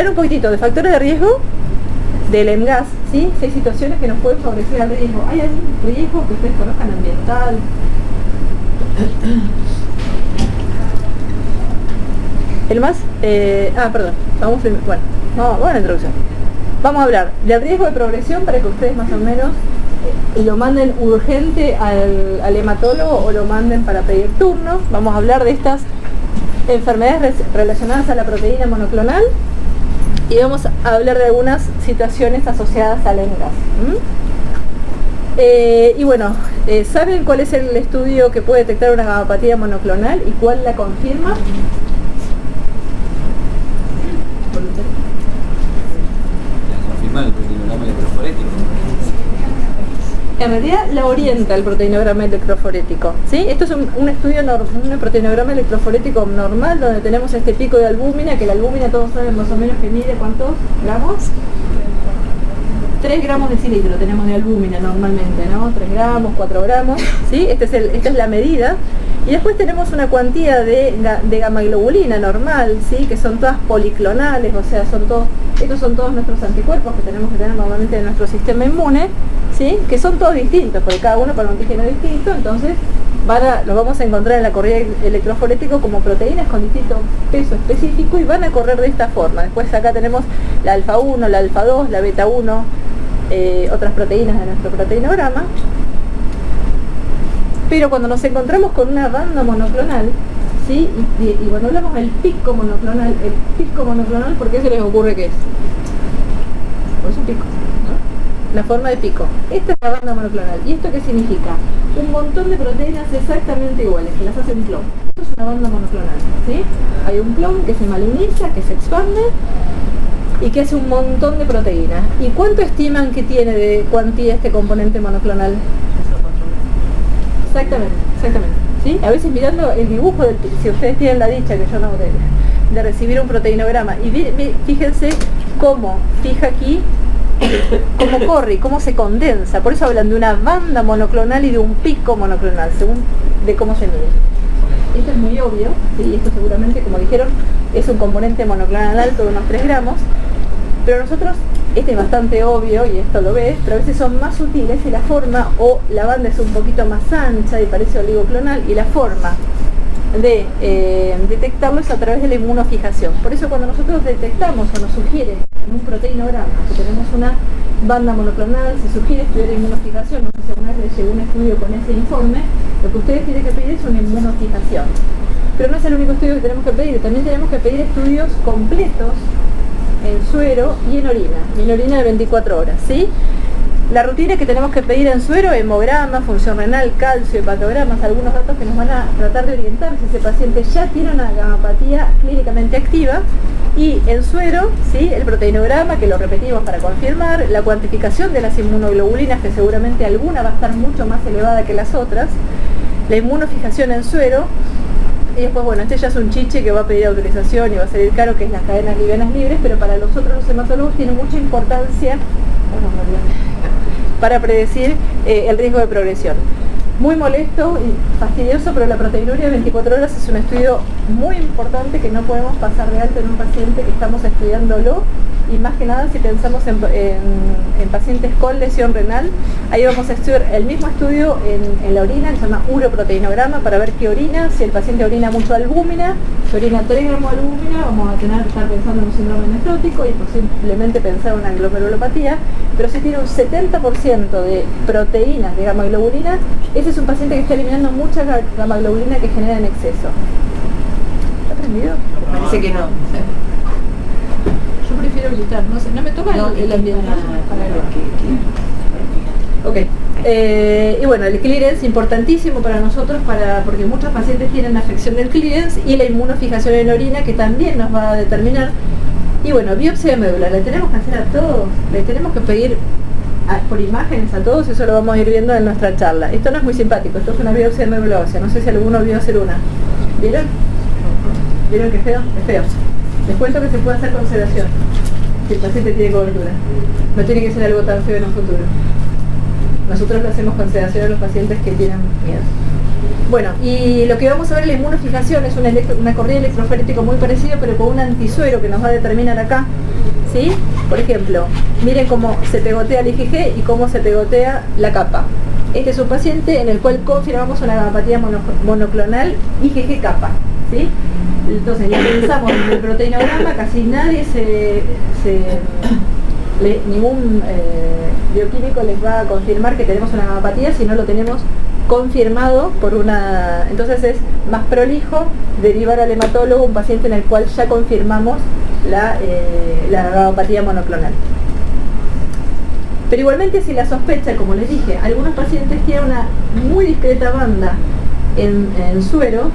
Hablar un poquitito de factores de riesgo del EMGAS, ¿sí? 6 situaciones que nos pueden favorecer al riesgo. ¿Hay algún riesgo que ustedes conozcan ambiental? El más, perdón, vamos a la introducción. Vamos a hablar del riesgo de progresión para que ustedes más o menos lo manden urgente al hematólogo o lo manden para pedir turno. Vamos a hablar de estas enfermedades relacionadas a la proteína monoclonal y vamos a hablar de algunas situaciones asociadas al EMGAS. Y bueno, ¿saben cuál es el estudio que puede detectar una gamapatía monoclonal y cuál la confirma? El proteinograma electroforético. En realidad la orienta el proteinograma electroforético, ¿sí? Esto es un estudio, un proteinograma electroforético normal donde tenemos este pico de albúmina, que la albúmina todos saben más o menos que mide ¿cuántos gramos? 3 gramos de cilindro tenemos de albúmina normalmente, ¿no? 3 gramos, 4 gramos, ¿sí? Esta es la medida. Y después tenemos una cuantía de gamma-globulina normal, ¿sí? Que son todas policlonales, o sea, estos son todos nuestros anticuerpos que tenemos que tener normalmente en nuestro sistema inmune, ¿sí? Que son todos distintos, porque cada uno para un antígeno distinto, entonces los vamos a encontrar en la corrida electroforético como proteínas con distinto peso específico y van a correr de esta forma. Después acá tenemos la alfa 1, la alfa 2, la beta 1, otras proteínas de nuestro proteinograma. Pero cuando nos encontramos con una banda monoclonal, ¿sí? Y cuando hablamos del pico monoclonal, ¿por qué se les ocurre que es? Pues es un pico, ¿no? La forma de pico. Esta es la banda monoclonal. ¿Y esto qué significa? Un montón de proteínas exactamente iguales, que las hace un clon. Esto es una banda monoclonal, ¿sí? Hay un clon que se maliniza, que se expande y que hace un montón de proteínas. ¿Y cuánto estiman que tiene de cuantía este componente monoclonal? Exactamente. ¿Sí? A veces mirando el dibujo si ustedes tienen la dicha, que yo no, de recibir un proteinograma, y fíjense cómo fija aquí, cómo corre y cómo se condensa. Por eso hablan de una banda monoclonal y de un pico monoclonal, según de cómo se mide. Esto es muy obvio, ¿sí? Esto seguramente, como dijeron, es un componente monoclonal alto de unos 3 gramos, pero nosotros, este es bastante obvio y esto lo ves, pero a veces son más sutiles y la forma, o la banda es un poquito más ancha y parece oligoclonal, y la forma de detectarlo es a través de la inmunofijación. Por eso cuando nosotros detectamos o nos sugieren en un proteinograma que tenemos una banda monoclonal, se sugiere estudiar la inmunofijación. No sé si alguna vez les llegó un estudio con ese informe, lo que ustedes tienen que pedir es una inmunofijación. Pero no es el único estudio que tenemos que pedir, también tenemos que pedir estudios completos en suero y en orina de 24 horas, ¿sí? La rutina que tenemos que pedir en suero: hemograma, función renal, calcio, hepatogramas, algunos datos que nos van a tratar de orientar si ese paciente ya tiene una gamapatía clínicamente activa. Y en suero, ¿sí? El proteinograma, que lo repetimos para confirmar, la cuantificación de las inmunoglobulinas, que seguramente alguna va a estar mucho más elevada que las otras, la inmunofijación en suero. Y después, bueno, este ya es un chiche que va a pedir autorización y va a salir caro, que es las cadenas livianas libres, pero para los otros hematólogos tiene mucha importancia para predecir el riesgo de progresión. Muy molesto y fastidioso, pero la proteinuria de 24 horas es un estudio muy importante que no podemos pasar de alto en un paciente que estamos estudiándolo, y más que nada si pensamos en pacientes con lesión renal. Ahí vamos a estudiar el mismo estudio en la orina, que se llama uroproteinograma, para ver qué orina. Si el paciente orina mucho albúmina, si orina 3 gramos de albúmina, vamos a estar pensando en un síndrome nefrótico y posiblemente pensar en una glomerulopatía. Pero si tiene un 70% de proteínas de gamma-globulina, ese es un paciente que está eliminando mucha gamma-globulina que genera en exceso. ¿Está prendido? Parece que no. Yo prefiero gritar, no sé, no me toca el ambiente para el... Ok. Y bueno, el clearance importantísimo para nosotros, porque muchos pacientes tienen afección del clearance, y la inmunofijación en orina, que también nos va a determinar. Y bueno, biopsia de médula, ¿le tenemos que hacer a todos? ¿Le tenemos que pedir por imágenes a todos? Eso lo vamos a ir viendo en nuestra charla. Esto no es muy simpático, esto es una biopsia de médula ósea. No sé si alguno vio hacer una. ¿Vieron? ¿Vieron que es feo? Es feo. Les cuento que se puede hacer con sedación si el paciente tiene cobertura. No tiene que ser algo tan feo en un futuro. Nosotros lo hacemos con sedación a los pacientes que tienen miedo. Bueno, y lo que vamos a ver en la inmunofijación es una corrida electroforética muy parecida, pero con un antisuero que nos va a determinar acá ¿sí? Por ejemplo, miren cómo se pegotea el IgG y cómo se pegotea la capa. Este es un paciente en el cual confirmamos una gamapatía monoclonal IgG capa, ¿sí? Entonces, ya pensamos en el proteinograma, casi nadie ningún bioquímico les va a confirmar que tenemos una gamapatía si no lo tenemos confirmado por una... Entonces es más prolijo derivar al hematólogo un paciente en el cual ya confirmamos la gamapatía monoclonal. Pero igualmente si la sospecha, como les dije, algunos pacientes tienen una muy discreta banda en suero,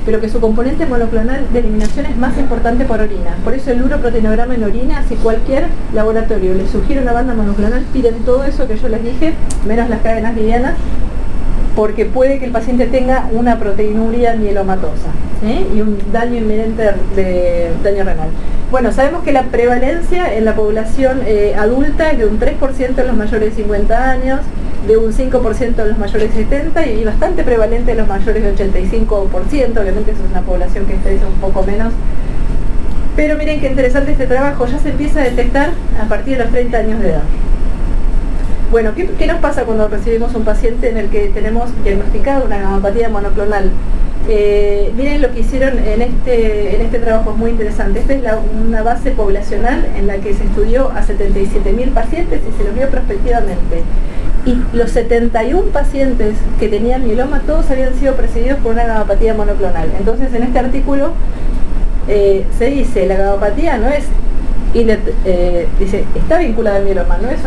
pero que su componente monoclonal de eliminación es más importante por orina. Por eso el uroproteinograma en orina, si cualquier laboratorio les sugiere una banda monoclonal, piden todo eso que yo les dije, menos las cadenas livianas, porque puede que el paciente tenga una proteinuria mielomatosa, ¿sí? Y un daño inminente de daño renal. Bueno, sabemos que la prevalencia en la población adulta es de un 3% en los mayores de 50 años, de un 5% en los mayores de 70 y bastante prevalente en los mayores de 85%, obviamente eso es una población que está un poco menos. Pero miren qué interesante este trabajo, ya se empieza a detectar a partir de los 30 años de edad. Bueno, ¿qué nos pasa cuando recibimos un paciente en el que tenemos diagnosticado una gamapatía monoclonal? Miren lo que hicieron en este trabajo, es muy interesante. Esta es una base poblacional en la que se estudió a 77.000 pacientes y se los vio prospectivamente. Y los 71 pacientes que tenían mieloma, todos habían sido precedidos por una gamapatía monoclonal. Entonces, en este artículo se dice, la gamapatía no es... dice, está vinculada al mieloma, no es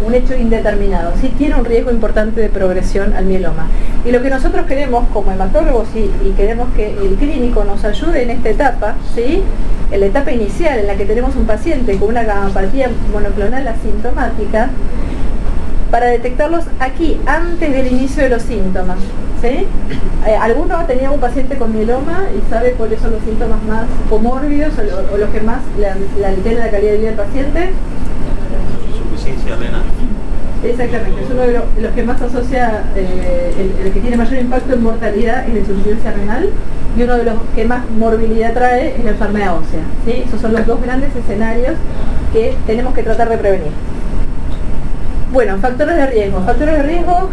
un hecho indeterminado, sí tiene un riesgo importante de progresión al mieloma. Y lo que nosotros queremos como hematólogos y queremos que el clínico nos ayude en esta etapa, ¿sí? En la etapa inicial en la que tenemos un paciente con una gamapatía monoclonal asintomática, para detectarlos aquí, antes del inicio de los síntomas, ¿sí? ¿Alguno ha tenido un paciente con mieloma y sabe cuáles son los síntomas más comórbidos o los que más le alteran la calidad de vida del paciente? Insuficiencia renal. Exactamente, es uno de los que más asocia, el que tiene mayor impacto en mortalidad es la insuficiencia renal, y uno de los que más morbilidad trae es la enfermedad ósea, ¿sí? Esos son los dos grandes escenarios que tenemos que tratar de prevenir. Bueno, factores de riesgo. Factores de riesgo,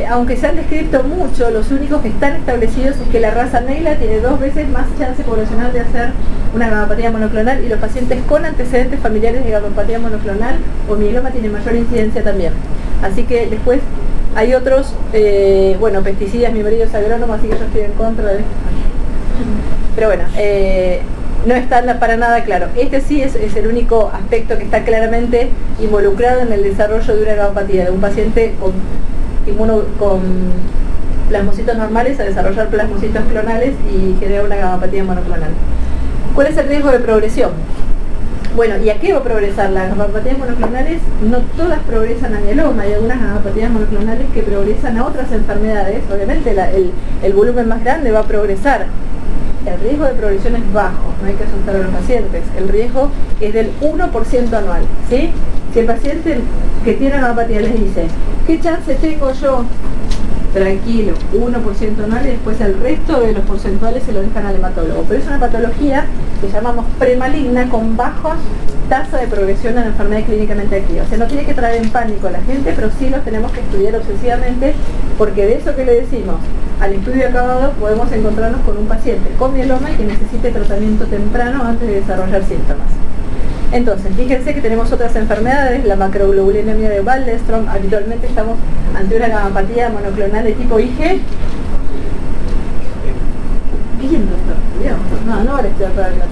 aunque se han descrito mucho, los únicos que están establecidos es que la raza negra tiene 2 veces más chance poblacional de hacer una gamapatía monoclonal y los pacientes con antecedentes familiares de gamapatía monoclonal o mieloma tienen mayor incidencia también. Así que después hay otros, bueno, pesticidas, mi marido es agrónomo, así que yo estoy en contra de... Pero bueno, no está para nada claro. Este sí es el único aspecto que está claramente involucrado en el desarrollo de una gamapatía, de un paciente con plasmocitos normales a desarrollar plasmocitos clonales y generar una gamapatía monoclonal. ¿Cuál es el riesgo de progresión? Bueno, ¿y a qué va a progresar? Las gamapatías monoclonales no todas progresan a mieloma, hay algunas gamapatías monoclonales que progresan a otras enfermedades. Obviamente el volumen más grande va a progresar. El riesgo de progresión es bajo, no hay que asustar a los pacientes. El riesgo es del 1% anual, ¿sí? Si el paciente que tiene una gamapatía les dice, ¿qué chance tengo yo? Tranquilo, 1% anual y después el resto de los porcentuales se lo dejan al hematólogo. Pero es una patología que llamamos premaligna con baja tasa de progresión en la enfermedad clínicamente activa. O sea, no tiene que traer en pánico a la gente, pero sí los tenemos que estudiar obsesivamente, porque de eso que le decimos al estudio acabado podemos encontrarnos con un paciente con mieloma y que necesite tratamiento temprano antes de desarrollar síntomas. Entonces, fíjense que tenemos otras enfermedades, la macroglobulinemia de Waldenström. Habitualmente estamos ante una gamapatía monoclonal de tipo IG. Bien, doctor, cuidado. No vale estudiar para la clase.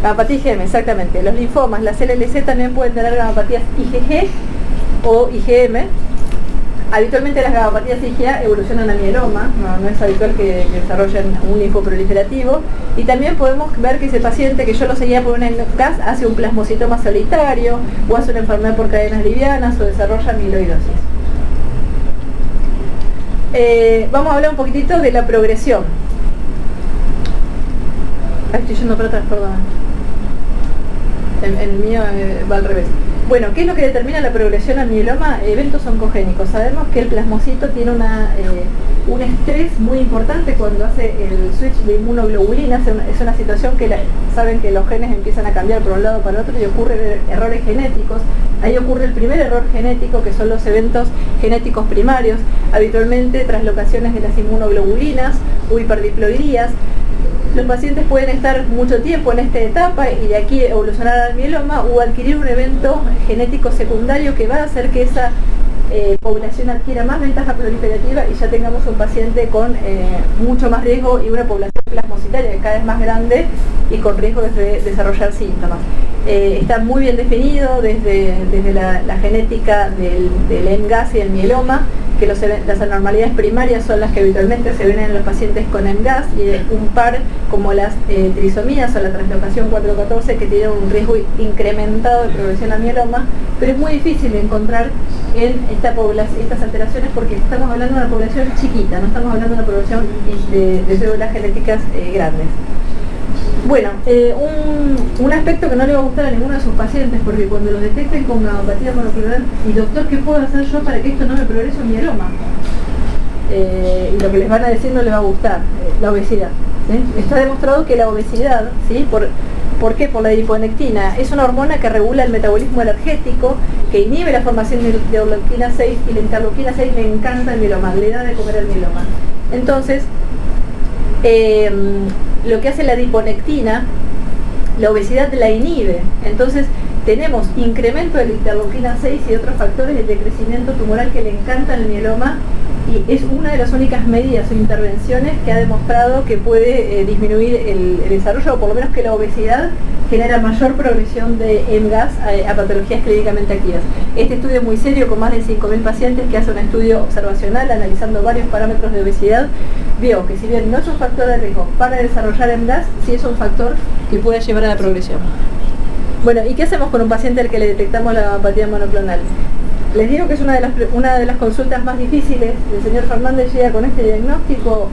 Gamapatía IgM, exactamente. Los linfomas, las LLC también pueden tener gamapatías IgG o IgM. Habitualmente las gamapatías IgA evolucionan a mieloma, no es habitual que desarrollen un linfoproliferativo. Y también podemos ver que ese paciente que yo lo seguía por una CAS hace un plasmocitoma solitario, o hace una enfermedad por cadenas livianas, o desarrolla amiloidosis. Vamos a hablar un poquitito de la progresión. Estoy yendo para atrás, perdón. En el mío va al revés. Bueno, ¿qué es lo que determina la progresión al mieloma? Eventos oncogénicos. Sabemos que el plasmocito tiene un estrés muy importante cuando hace el switch de inmunoglobulinas. Es una situación que saben que los genes empiezan a cambiar por un lado para otro y ocurren errores genéticos. Ahí ocurre el primer error genético, que son los eventos genéticos primarios, habitualmente traslocaciones de las inmunoglobulinas o hiperdiploidías. Los pacientes pueden estar mucho tiempo en esta etapa y de aquí evolucionar al mieloma o adquirir un evento genético secundario que va a hacer que esa población adquiera más ventaja proliferativa y ya tengamos un paciente con mucho más riesgo y una población plasmocitaria cada vez más grande y con riesgo de desarrollar síntomas. Está muy bien definido desde la genética del MGAS y el mieloma, que las anormalidades primarias son las que habitualmente se ven en los pacientes con MGAS y un par como las trisomías o la translocación 414 que tienen un riesgo incrementado de progresión a mieloma, pero es muy difícil de encontrar en estas alteraciones porque estamos hablando de una población chiquita, no estamos hablando de una población de células genéticas grandes. Bueno, un aspecto que no le va a gustar a ninguno de sus pacientes, porque cuando los detecten con gamapatía monoclonal, y doctor, ¿qué puedo hacer yo para que esto no me progrese un mieloma? Y lo que les van a decir no les va a gustar, la obesidad. ¿Sí? Está demostrado que la obesidad, ¿sí? ¿Por qué? Por la adiponectina. Es una hormona que regula el metabolismo energético, que inhibe la formación de interleuquina 6, y la interleuquina 6 le encanta el mieloma, le da de comer el mieloma. Entonces, lo que hace la adiponectina, la obesidad la inhibe. Entonces tenemos incremento de la interleuquina 6 y otros factores de crecimiento tumoral que le encantan el mieloma, y es una de las únicas medidas o intervenciones que ha demostrado que puede disminuir el desarrollo, o por lo menos que la obesidad genera mayor progresión de MGAS a patologías clínicamente activas. Este estudio es muy serio, con más de 5.000 pacientes, que hace un estudio observacional analizando varios parámetros de obesidad, vio que si bien no es un factor de riesgo para desarrollar MGAS, sí es un factor que puede llevar a la progresión. Bueno, ¿y qué hacemos con un paciente al que le detectamos la gamapatía monoclonal? Les digo que es una de las consultas más difíciles. El señor Fernández llega con este diagnóstico,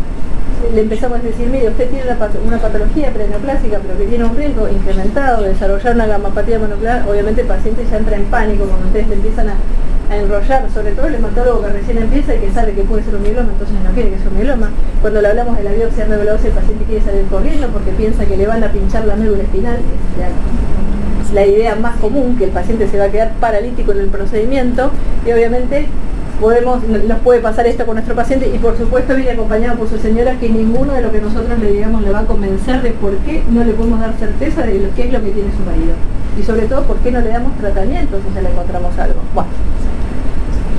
le empezamos a decir, mire, usted tiene una patología preneoplásica, pero que tiene un riesgo incrementado de desarrollar una gamapatía monoclonal. Obviamente el paciente ya entra en pánico cuando ustedes le empiezan a enrollar, sobre todo el hematólogo que recién empieza y que sabe que puede ser un mieloma, entonces no quiere que sea un mieloma. Cuando le hablamos de la biopsia reveladora, el paciente quiere salir corriendo porque piensa que le van a pinchar la médula espinal. Es la idea más común, que el paciente se va a quedar paralítico en el procedimiento, y obviamente nos puede pasar esto con nuestro paciente, y por supuesto viene acompañado por su señora, que ninguno de lo que nosotros le digamos le va a convencer de por qué no le podemos dar certeza de qué es lo que tiene su marido, y sobre todo por qué no le damos tratamiento si ya le encontramos algo. Bueno,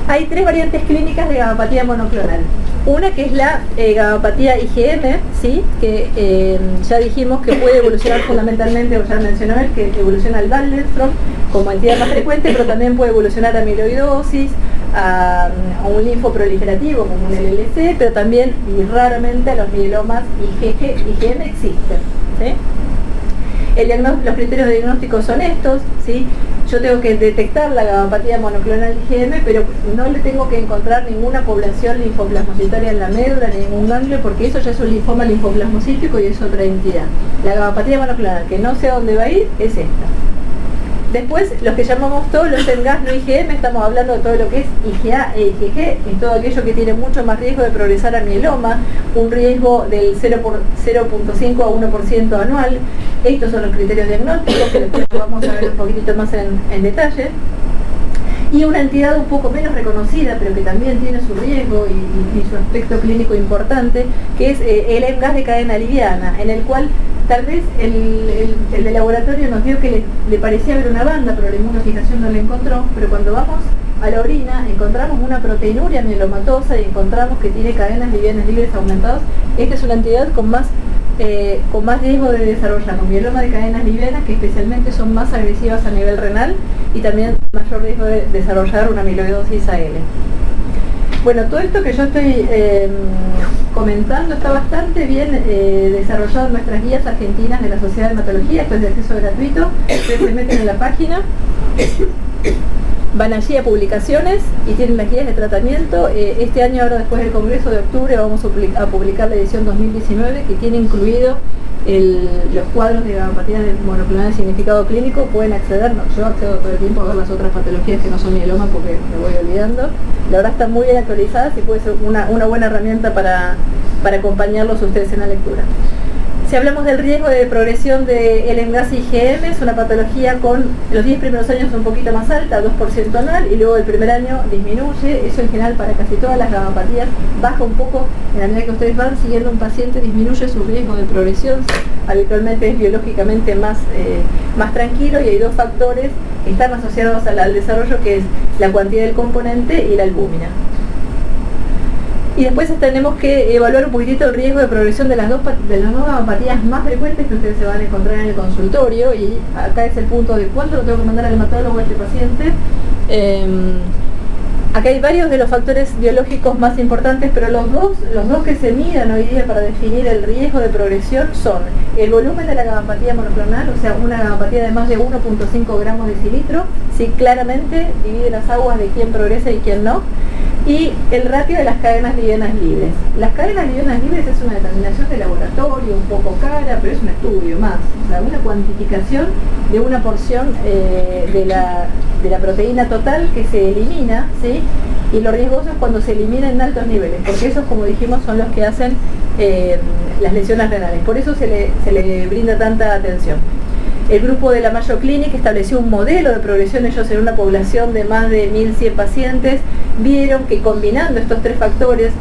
hay 3 variantes clínicas de gamapatía monoclonal. Una que es la gamapatía IgM, ¿sí? Que ya dijimos que puede evolucionar fundamentalmente, o ya mencionó él, que evoluciona al Waldenström como entidad más frecuente, pero también puede evolucionar a amiloidosis, a un linfo proliferativo como un LLC, pero también y raramente a los mielomas IgM existen, ¿sí? Los criterios de diagnóstico son estos, ¿sí? Yo tengo que detectar la gamapatía monoclonal IgM, pero no le tengo que encontrar ninguna población linfoplasmocitaria en la médula, ni ningún ganglio, porque eso ya es un linfoma linfoplasmocítico y es otra entidad. La gamapatía monoclonal, que no sé a dónde va a ir, es esta. Después, los que llamamos todos los MGAS no IgM, estamos hablando de todo lo que es IgA e IgG, y todo aquello que tiene mucho más riesgo de progresar a mieloma, un riesgo del 0.5 a 1% anual. Estos son los criterios diagnósticos, que después vamos a ver un poquitito más en detalle. Y una entidad un poco menos reconocida, pero que también tiene su riesgo y su aspecto clínico importante, que es el MGAS de cadena liviana, en el cual tal vez el de laboratorio nos dio que le parecía ver una banda, pero la inmunofijación no la encontró, pero cuando vamos a la orina encontramos una proteinuria mielomatosa y encontramos que tiene cadenas livianas libres aumentadas. Esta es una entidad con más riesgo de desarrollar un mieloma de cadenas livianas, que especialmente son más agresivas a nivel renal, y también mayor riesgo de desarrollar una amiloidosis AL. Bueno, todo esto que yo estoy comentando está bastante bien desarrollado en nuestras guías argentinas de la Sociedad de Hematología. Esto es de acceso gratuito. Ustedes se meten en la página van allí a publicaciones y tienen las guías de tratamiento. Este año, ahora después del Congreso de octubre, vamos a publicar la edición 2019 que tiene incluido los cuadros de gammopatía monoclonal de significado clínico. Pueden acceder, no, yo accedo todo el tiempo a ver las otras patologías que no son mieloma porque me voy olvidando. La verdad están muy bien actualizadas y puede ser una buena herramienta para acompañarlos ustedes en la lectura. Si hablamos del riesgo de progresión de LMGAS y IgM, es una patología con los 10 primeros años un poquito más alta, 2% anual, y luego el primer año disminuye. Eso en general para casi todas las gammopatías baja un poco en la medida que ustedes van siguiendo un paciente, disminuye su riesgo de progresión. Habitualmente es biológicamente más tranquilo, y hay dos factores que están asociados al desarrollo, que es la cantidad del componente y la albúmina. Y después tenemos que evaluar un poquitito el riesgo de progresión de las dos gammopatías más frecuentes que ustedes se van a encontrar en el consultorio, y acá es el punto de cuánto lo tengo que mandar al hematólogo a este paciente. Acá hay varios de los factores biológicos más importantes, pero los dos que se miran hoy día para definir el riesgo de progresión son el volumen de la gammopatía monoclonal, o sea, una gammopatía de más de 1.5 gramos de decilitro, sí, claramente divide las aguas de quién progresa y quién no, y el ratio de las cadenas livianas libres. Las cadenas livianas libres es una determinación de laboratorio, un poco cara, pero es un estudio más, o sea, una cuantificación de una porción de la proteína total que se elimina, ¿sí? Y lo riesgoso es cuando se elimina en altos niveles, porque esos, como dijimos, son los que hacen las lesiones renales. Por eso se le brinda tanta atención. El grupo de la Mayo Clinic estableció un modelo de progresión. Ellos, en una población de más de 1.100 pacientes, vieron que combinando estos tres factores,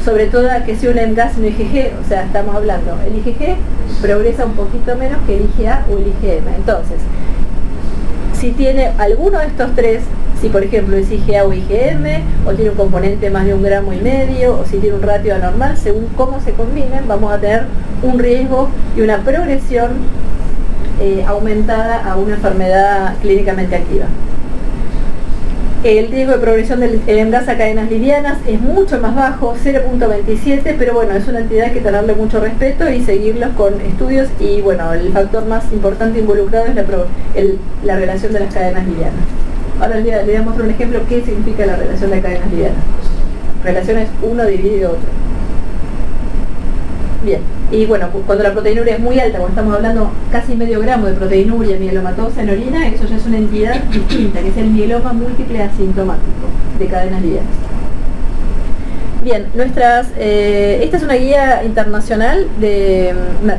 sobre todo que si un LMGAS y un IgG, o sea, estamos hablando, el IgG progresa un poquito menos que el IgA o el IgM. Entonces, si tiene alguno de estos tres, si por ejemplo es IgA o IgM, o tiene un componente más de 1,5 gramos, o si tiene un ratio anormal, según cómo se combinen, vamos a tener un riesgo y una progresión aumentada a una enfermedad clínicamente activa. El riesgo de progresión del LMGAS a cadenas livianas es mucho más bajo, 0.27, pero bueno, es una entidad que tenerle mucho respeto y seguirlos con estudios, y bueno, el factor más importante involucrado es la relación de las cadenas livianas. Ahora les voy a mostrar un ejemplo qué significa la relación de cadenas livianas. Relación es uno dividido otro. Bien, y bueno, cuando la proteinuria es muy alta, cuando estamos hablando casi medio gramo de proteinuria mielomatosa en orina, eso ya es una entidad distinta, que es el mieloma múltiple asintomático de cadenas livianas. Bien, esta es una guía internacional de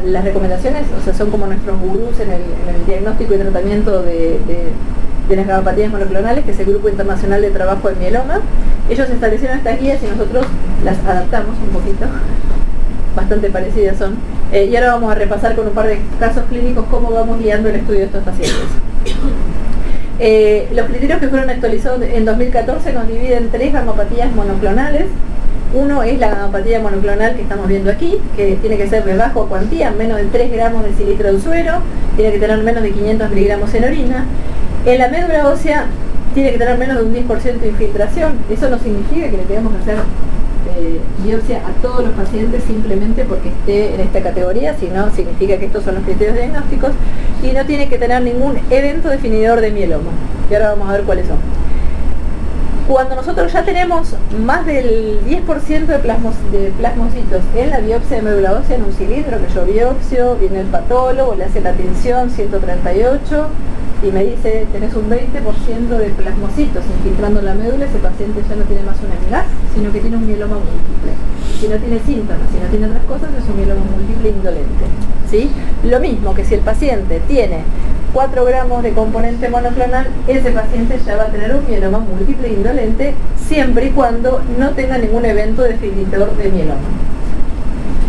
las recomendaciones, o sea, son como nuestros gurús en el diagnóstico y tratamiento de las gammopatías monoclonales, que es el Grupo Internacional de Trabajo en Mieloma. Ellos establecieron estas guías y nosotros las adaptamos un poquito. Bastante parecidas son, y ahora vamos a repasar con un par de casos clínicos cómo vamos guiando el estudio de estos pacientes. Los criterios que fueron actualizados en 2014 nos dividen en 3 gammopatías monoclonales. Uno es la gammopatía monoclonal que estamos viendo aquí, que tiene que ser de bajo cuantía, menos de 3 gramos de decilitro en suero, tiene que tener menos de 500 miligramos en orina. En la médula ósea tiene que tener menos de un 10% de infiltración. Eso no significa que le tengamos que hacer biopsia a todos los pacientes simplemente porque esté en esta categoría, sino significa que estos son los criterios diagnósticos, y no tiene que tener ningún evento definidor de mieloma, y ahora vamos a ver cuáles son. Cuando nosotros ya tenemos más del 10% de plasmocitos en la biopsia de médula ósea, en un cilindro que yo biopsio, viene el patólogo, le hace la tinción 138 y me dice, tenés un 20% de plasmocitos infiltrando en la médula, ese paciente ya no tiene más un LMGAS, sino que tiene un mieloma múltiple. Si no tiene síntomas, si no tiene otras cosas, es un mieloma múltiple indolente, ¿sí? Lo mismo que si el paciente tiene 4 gramos de componente monoclonal, ese paciente ya va a tener un mieloma múltiple indolente, siempre y cuando no tenga ningún evento definidor de mieloma.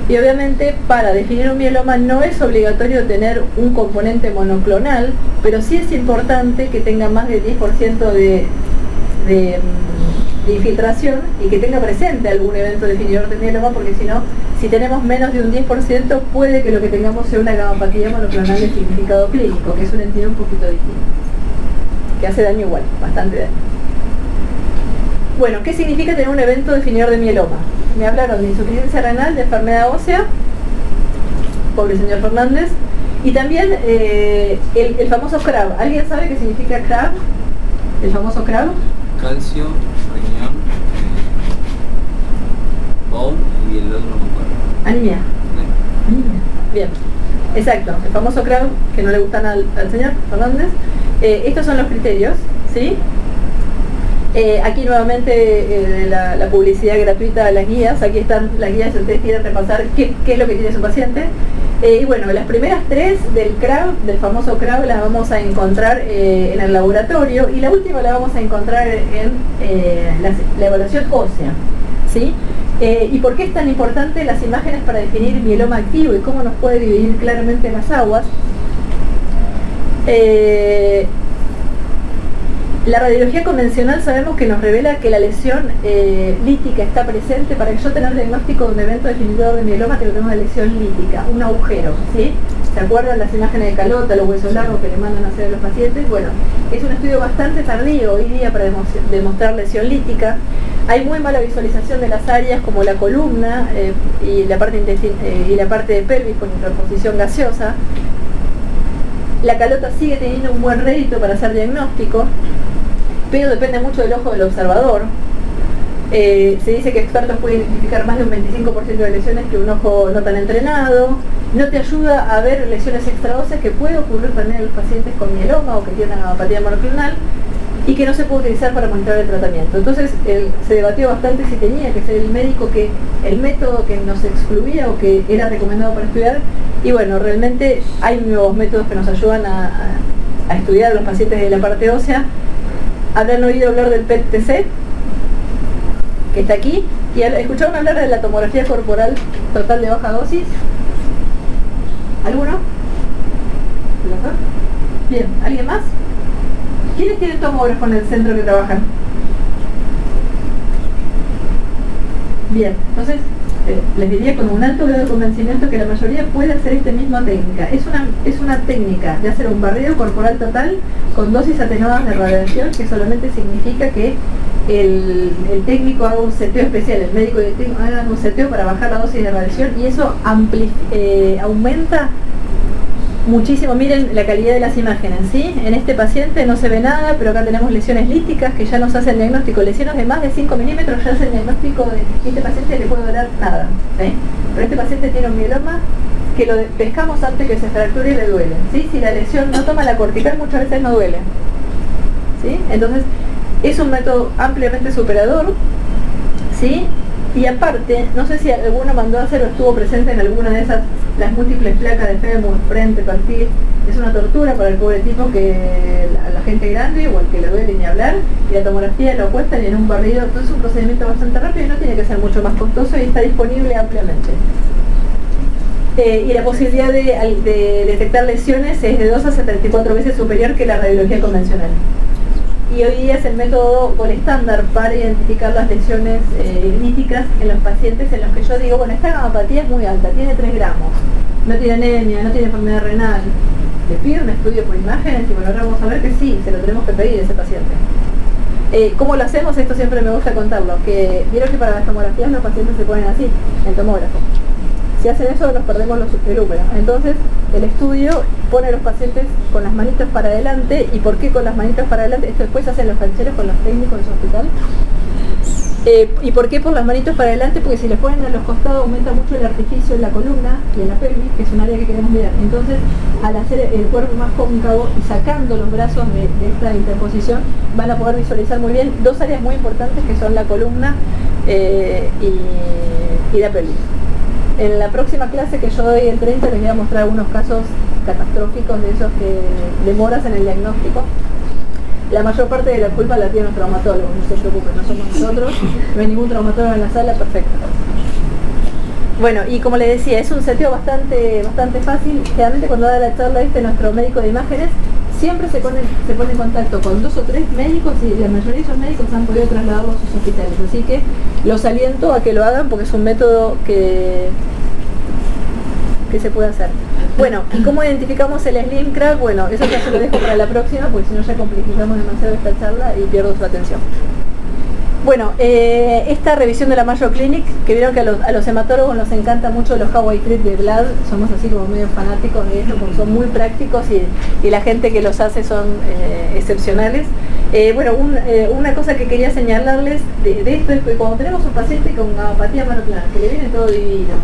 Y obviamente para definir un mieloma no es obligatorio tener un componente monoclonal, pero sí es importante que tenga más del 10% de infiltración y que tenga presente algún evento definidor de mieloma, porque si no, si tenemos menos de un 10%, puede que lo que tengamos sea una gammopatía monoclonal de significado clínico, que es una entidad un poquito distinta, que hace daño igual, bastante daño. Bueno, ¿qué significa tener un evento definidor de mieloma? Me hablaron de insuficiencia renal, de enfermedad ósea, pobre señor Fernández, y también el famoso CRAB. ¿Alguien sabe qué significa CRAB? el famoso CRAB. Calcio, riñón, bone y el otro no me acuerdo. Anemia. Anemia. Bien, exacto, el famoso CRAB que no le gustan al señor Fernández. Estos son los criterios, ¿sí? Aquí nuevamente la publicidad gratuita de las guías. Aquí están las guías si ustedes quieren repasar qué es lo que tiene su paciente. Y bueno, las primeras 3 del CRAB, del famoso CRAB, las vamos a encontrar en el laboratorio, y la última la vamos a encontrar en la evaluación ósea, ¿sí? ¿Y por qué es tan importante las imágenes para definir mieloma activo y cómo nos puede dividir claramente las aguas? La radiología convencional sabemos que nos revela que la lesión lítica está presente. Para yo tener diagnóstico de un evento definidor de mieloma tengo que tener una lesión lítica, un agujero, ¿sí? ¿Se acuerdan las imágenes de calota, los huesos largos que le mandan a hacer a los pacientes? Bueno, es un estudio bastante tardío hoy día para demostrar lesión lítica. Hay muy mala visualización de las áreas como la columna y la parte de pelvis con interposición gaseosa. La calota sigue teniendo un buen rédito para hacer diagnóstico, pero depende mucho del ojo del observador. Se dice que expertos pueden identificar más de un 25% de lesiones que un ojo no tan entrenado. No te ayuda a ver lesiones extraóseas que puede ocurrir también en los pacientes con mieloma o que tienen apatía monoclonal y que no se puede utilizar para monitorear el tratamiento. Entonces se debatió bastante si tenía que ser el médico el método que nos excluía o que era recomendado para estudiar. Y bueno, realmente hay nuevos métodos que nos ayudan a estudiar a los pacientes de la parte ósea. Habrán oído hablar del PET-TC, que está aquí, y escucharon hablar de la tomografía corporal total de baja dosis. ¿Alguno? Bien, ¿alguien más? ¿Quiénes tienen tomógrafo en el centro que trabajan? Bien, entonces les diría con un alto grado de convencimiento que la mayoría puede hacer esta misma técnica. Es una técnica de hacer un barrido corporal total con dosis atenuadas de radiación, que solamente significa que el técnico haga un seteo especial, el médico y el técnico hagan un seteo para bajar la dosis de radiación, y eso aumenta muchísimo. Miren la calidad de las imágenes, ¿sí? En este paciente no se ve nada, pero acá tenemos lesiones líticas que ya nos hacen diagnóstico. Lesiones de más de 5 milímetros ya hacen diagnóstico de que este paciente le puede doler nada, ¿sí? Pero este paciente tiene un mieloma que lo pescamos antes que se fracture y le duele, ¿sí? Si la lesión no toma la cortical, muchas veces no duele, ¿sí? Entonces es un método ampliamente superador, ¿sí? Y aparte, no sé si alguno mandó a hacer o estuvo presente en alguna de esas, las múltiples placas de fémur, frente, perfil. Es una tortura para el pobre tipo, que a la gente grande o al que le duele ni hablar, y la tomografía lo cuesta y en un barrido. Entonces es un procedimiento bastante rápido y no tiene que ser mucho más costoso, y está disponible ampliamente. Y la posibilidad de detectar lesiones es de 2 a 74 veces superior que la radiología convencional. Y hoy día es el método gold estándar para identificar las lesiones líticas en los pacientes en los que yo digo, bueno, esta gamapatía es muy alta, tiene 3 gramos, no tiene anemia, no tiene enfermedad renal. Le pido un estudio por imágenes y bueno, ahora vamos a ver que sí, se lo tenemos que pedir a ese paciente. ¿Cómo lo hacemos? Esto siempre me gusta contarlo, que vieron que para las tomografías los pacientes se ponen así, en tomógrafo. Si hacen eso nos perdemos el útero. Entonces el estudio pone a los pacientes con las manitas para adelante. ¿Y por qué con las manitas para adelante? Esto después hacen los cancheros con los técnicos en su hospital. ¿Y por qué por las manitos para adelante? Porque si les ponen a los costados aumenta mucho el artificio en la columna y en la pelvis, que es un área que queremos mirar. Entonces, al hacer el cuerpo más cóncavo y sacando los brazos de esta interposición, van a poder visualizar muy bien 2 áreas muy importantes, que son la columna y la pelvis. En la próxima clase que yo doy el 30 les voy a mostrar algunos casos catastróficos de esos que demoras en el diagnóstico. La mayor parte de la culpa la tienen los traumatólogos, no se preocupen, no somos nosotros, no hay ningún traumatólogo en la sala, perfecto. Bueno, y como les decía, es un seteo bastante fácil. Generalmente cuando da la charla nuestro médico de imágenes siempre se pone en contacto con 2 o 3 médicos, y la mayoría de esos médicos han podido trasladarlo a sus hospitales, así que los aliento a que lo hagan porque es un método que se puede hacer. Bueno, ¿y cómo identificamos el Slim Crack? Bueno, eso ya se lo dejo para la próxima, porque si no ya complicamos demasiado esta charla y pierdo su atención. Bueno, esta revisión de la Mayo Clinic, que vieron que a los hematólogos nos encanta mucho los Hawaii Treat de Blood, somos así como medio fanáticos de esto porque son muy prácticos y la gente que los hace son excepcionales. Bueno, una cosa que quería señalarles de esto es que cuando tenemos un paciente con gamapatía monoclonal, que le viene todo divino,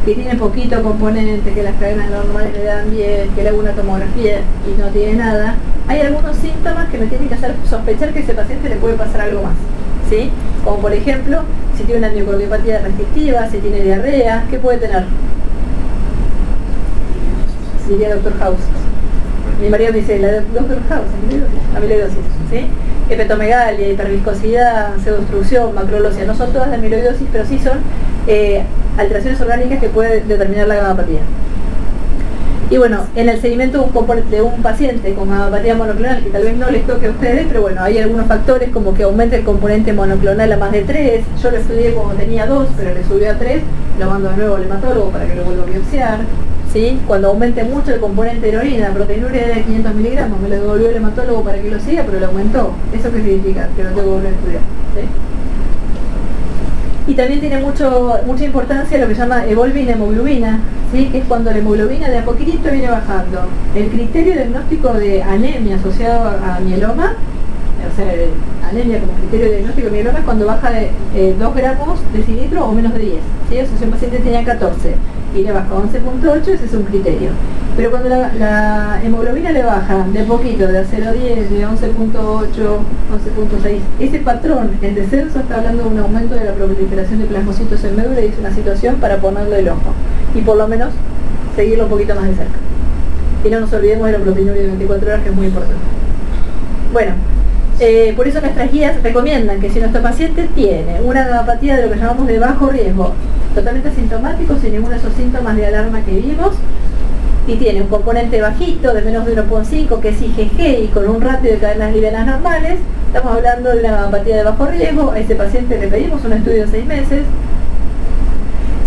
que tiene poquito componente, que las cadenas normales le dan bien, que le hago una tomografía y no tiene nada, hay algunos síntomas que me tienen que hacer sospechar que a ese paciente le puede pasar algo más, ¿sí? Como por ejemplo, si tiene una miocardiopatía restrictiva, si tiene diarrea, ¿qué puede tener? Diría Dr. House. Mi marido me dice, la Dr. House, amiloidosis, ¿sí? Hepatomegalia, hiperviscosidad, pseudoobstrucción, macrolosia, no son todas de amiloidosis, pero sí son alteraciones orgánicas que puede determinar la gamapatía. Y bueno, en el seguimiento de un paciente con gamapatía monoclonal, que tal vez no les toque a ustedes, pero bueno, hay algunos factores como que aumente el componente monoclonal a más de 3, yo lo estudié cuando tenía 2, pero le subió a 3, lo mando de nuevo al hematólogo para que lo vuelva a biopsiar. ¿Sí? Cuando aumente mucho el componente de orina, la proteinuria era de 500 miligramos, me lo devolvió el hematólogo para que lo siga, pero lo aumentó. ¿Eso qué significa? Que lo tengo que volver a estudiar. ¿Sí? Y también tiene mucha importancia lo que se llama evolvina hemoglobina, ¿sí? Que es cuando la hemoglobina de a poquitito viene bajando. El criterio diagnóstico de anemia asociado a mieloma, o sea, anemia como criterio diagnóstico de mieloma es cuando baja de 2 gramos decilitro o menos de 10. ¿Sí? O sea, si un paciente tenía 14 y le baja 11.8, ese es un criterio. Pero cuando la hemoglobina le baja de poquito, de a 0.10, de 11.8, 11.6, ese patrón en descenso está hablando de un aumento de la proliferación de plasmocitos en médula y es una situación para ponerle el ojo. Y por lo menos seguirlo un poquito más de cerca. Y no nos olvidemos de la proteinuria de 24 horas, que es muy importante. Bueno, por eso nuestras guías recomiendan que si nuestro paciente tiene una gamapatía de lo que llamamos de bajo riesgo, totalmente asintomático, sin ninguno de esos síntomas de alarma que vimos, y tiene un componente bajito de menos de 1.5 que es IgG y con un ratio de cadenas livianas normales, estamos hablando de una gamapatía de bajo riesgo. A ese paciente le pedimos un estudio de 6 meses.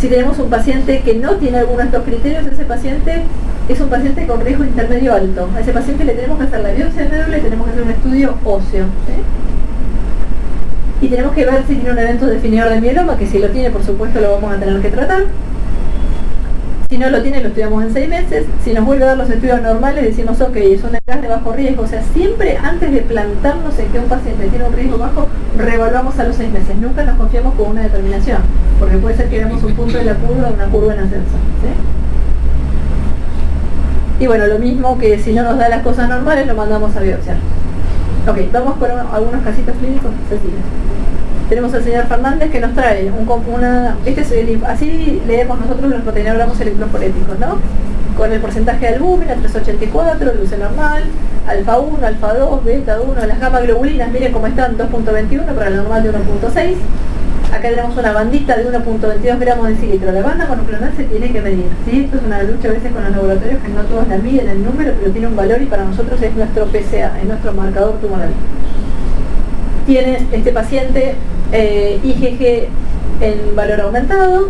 Si tenemos un paciente que no tiene alguno de estos criterios, ese paciente es un paciente con riesgo intermedio alto. A ese paciente le tenemos que hacer la biopsia de médula y tenemos que hacer un estudio óseo, ¿sí? Y tenemos que ver si tiene un evento definidor de mieloma, que si lo tiene, por supuesto, lo vamos a tener que tratar. Si no lo tiene, lo estudiamos en 6 meses. Si nos vuelve a dar los estudios normales, decimos, ok, es una edad de bajo riesgo. O sea, siempre antes de plantarnos en que un paciente tiene un riesgo bajo, reevaluamos a los 6 meses. Nunca nos confiamos con una determinación, porque puede ser que veamos un punto de la curva, una curva en ascenso, ¿sí? Y bueno, lo mismo que si no nos da las cosas normales, lo mandamos a biopsiar. Ok, vamos con algunos casitos clínicos sencillos. Tenemos al señor Fernández que nos trae así leemos nosotros los proteinogramos electroforéticos, ¿no? Con el porcentaje de albúmina, 384, luce normal, alfa 1, alfa 2, beta 1, las gamma globulinas, miren cómo están, 2.21 para el normal de 1.6. Acá tenemos una bandita de 1.22 gramos de decilitro. La banda monoclonal se tiene que medir, ¿sí? Esto es una lucha a veces con los laboratorios que no todos la miden el número, pero tiene un valor y para nosotros es nuestro PCA, es nuestro marcador tumoral. Tiene este paciente IgG en valor aumentado.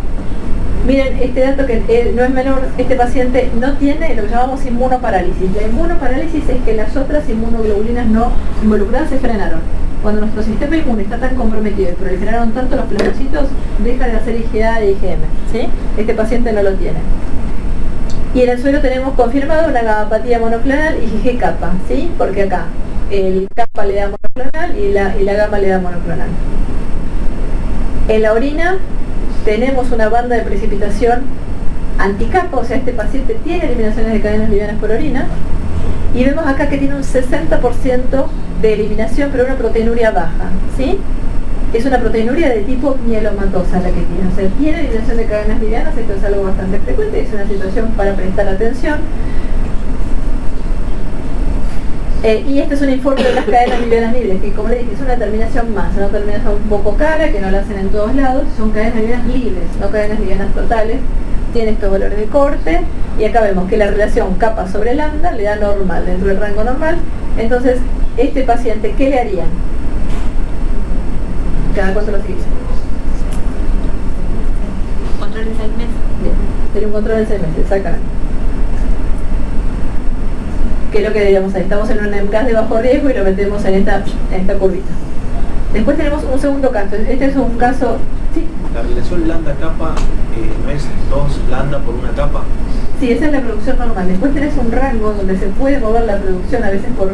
Miren este dato que no es menor, este paciente no tiene lo que llamamos inmunoparálisis. La inmunoparálisis es que las otras inmunoglobulinas no involucradas se frenaron. Cuando nuestro sistema inmune está tan comprometido y proliferaron tanto los plasmocitos, deja de hacer IgA e IgM, ¿sí? Este paciente no lo tiene. Y en el suelo tenemos confirmado una gamapatía monoclonal IgG kappa, ¿sí? Porque acá el kappa le da monoclonal y la gamma le da monoclonal. En la orina tenemos una banda de precipitación anticapa, o sea, este paciente tiene eliminaciones de cadenas livianas por orina, y vemos acá que tiene un 60% de eliminación, pero una proteinuria baja, ¿sí? Es una proteinuria de tipo mielomatosa la que tiene, o sea, tiene eliminación de cadenas livianas, esto es algo bastante frecuente, es una situación para prestar atención. Y este es un informe de las cadenas livianas libres, que como le dije, es una terminación más, una terminación un poco cara, que no la hacen en todos lados, son cadenas livianas libres, no cadenas livianas totales. Tiene estos valores de corte, y acá vemos que la relación kappa sobre lambda le da normal, dentro del rango normal. Entonces, este paciente, ¿qué le harían? ¿Cada cuánto lo seguís? Control de 6 meses. Bien, sería un control de 6 meses, exactamente. ¿Qué es lo que deberíamos hacer? Estamos en un gas de bajo riesgo y lo metemos en esta curvita. Después tenemos un segundo caso. Este es un caso... ¿Sí? La relación lambda-capa no es 2 lambda por una capa. Sí, esa es la producción normal. Después tenés un rango donde se puede mover la producción, a veces por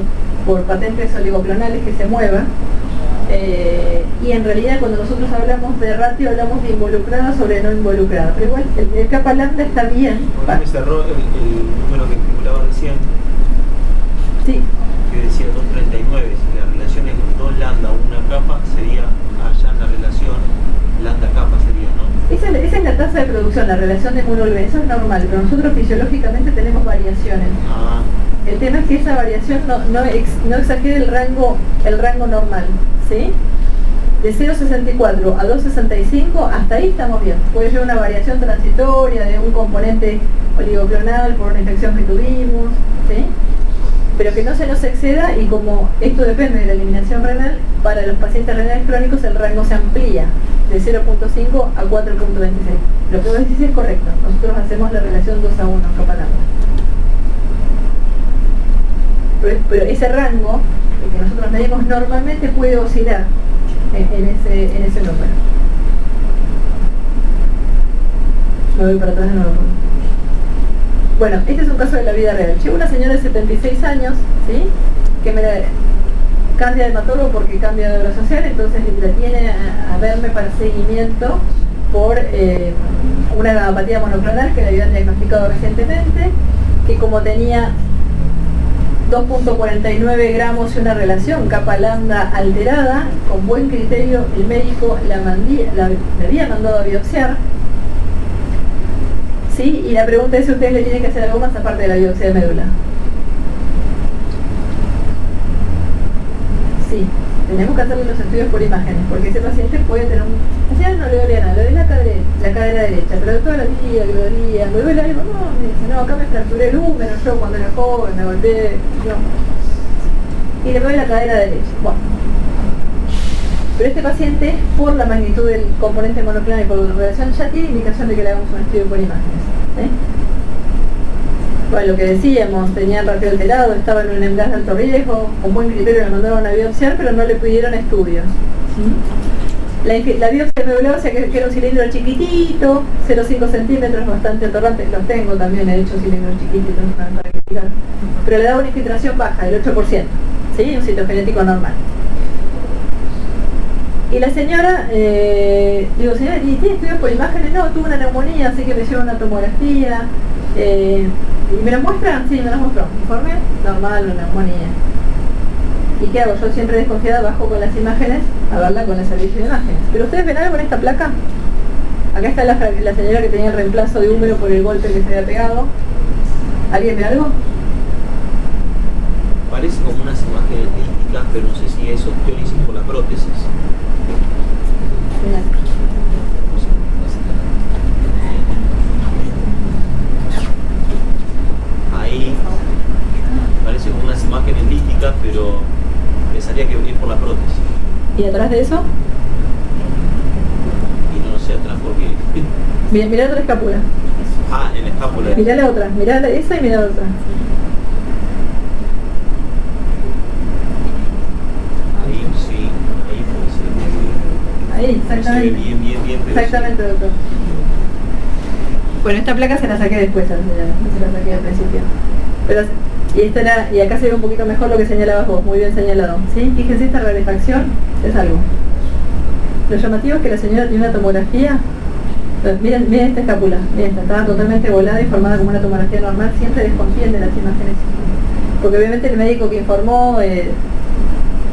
por patentes oligoclonales que se muevan. Y en realidad cuando nosotros hablamos de ratio hablamos de involucrada sobre no involucrada, pero igual el kappa lambda está bien. Ahora me cerró el número que figuraba recién, Sí, que decía 239. Si la relación es 2 lambda o una capa, sería allá en la relación lambda capa sería, ¿no? esa es la tasa de producción, la relación de Moore-Olben, eso es normal, pero nosotros fisiológicamente tenemos variaciones. Ah, El tema es que esa variación no exagere el rango normal, ¿sí? De 0,64 a 2,65, hasta ahí estamos bien. Puede ser una variación transitoria de un componente oligoclonal por una infección que tuvimos, ¿sí? Pero que no se nos exceda, y como esto depende de la eliminación renal, para los pacientes renales crónicos el rango se amplía de 0,5 a 4,26. Lo que vos decís es correcto, nosotros hacemos la relación 2 a 1, kappa lambda. Pero ese rango, el que nosotros medimos normalmente, puede oscilar en ese número. Me voy para atrás de nuevo. Bueno, este es un caso de la vida real. Llegó una señora de 76 años, ¿sí? Que me cambia de hematólogo porque cambia de obra social, entonces la tiene a verme para seguimiento por una gamapatía monoclonal que le habían diagnosticado recientemente, que como tenía 2,49 gramos y una relación kappa lambda alterada, con buen criterio el médico la había mandado a biopsiar. ¿Sí? Y la pregunta es si ustedes le tienen que hacer algo más aparte de la biopsia de médula. Sí, tenemos que hacerle los estudios por imágenes, porque ese paciente puede tener la señora no le dolía nada, le dolía la cadera derecha, pero toda la vida que le dolía, ¿me duele algo? No, me dice, no, acá me fracturé el húmero, yo cuando era joven me golpeé, no. Y le duele la cadera derecha. Bueno. Pero este paciente, por la magnitud del componente monoclonal y por la relación, ya tiene indicación de que le hagamos un estudio por imágenes. Bueno, lo que decíamos, tenía el ratio alterado, estaba en un EMGAS de alto riesgo, con buen criterio le mandaron a biopsiar, pero no le pidieron estudios. La biopsia medular, o sea que era un cilindro chiquitito, 0,5 centímetros, bastante atorrante, los tengo también, he hecho cilindros chiquititos para criticar, pero le daba una infiltración baja, del 8%, ¿sí? Un citogenético normal. Y la señora, digo, señora, ¿y tiene estudios por imágenes? No, tuvo una neumonía, así que me hicieron una tomografía. ¿Y me lo muestran? Sí, me lo mostró. Informe normal, una neumonía. ¿Y qué hago? Yo siempre desconfiada bajo con las imágenes a verla con el servicio de imágenes. ¿Pero ustedes ven algo en esta placa? Acá está la señora que tenía el reemplazo de húmero por el golpe que se había pegado. ¿Alguien ve algo? parece como unas imágenes líticas, pero no sé si es osteólisis por la prótesis. Ahí parece como unas imágenes líticas, pero pensaría que es por la prótesis. ¿Y atrás de eso? Y no sé atrás por qué. Mirá otra escápula. Ah, en la escápula. Mirá la otra, mirá esa y mirá la otra. Ahí sí, ahí puede ser. Ahí, exactamente. No se ve bien, pero exactamente, sí. doctor. Bueno, esta placa se la saqué después, no se la saqué al principio. Pero, y acá se ve un poquito mejor lo que señalabas vos, muy bien señalado. ¿Sí? Fíjense, esta rarefacción es algo. Lo llamativo es que la señora tiene una tomografía. Miren esta escápula, miren esta, estaba totalmente volada y formada como una tomografía normal. Siempre desconfíen de las imágenes, porque obviamente el médico que informó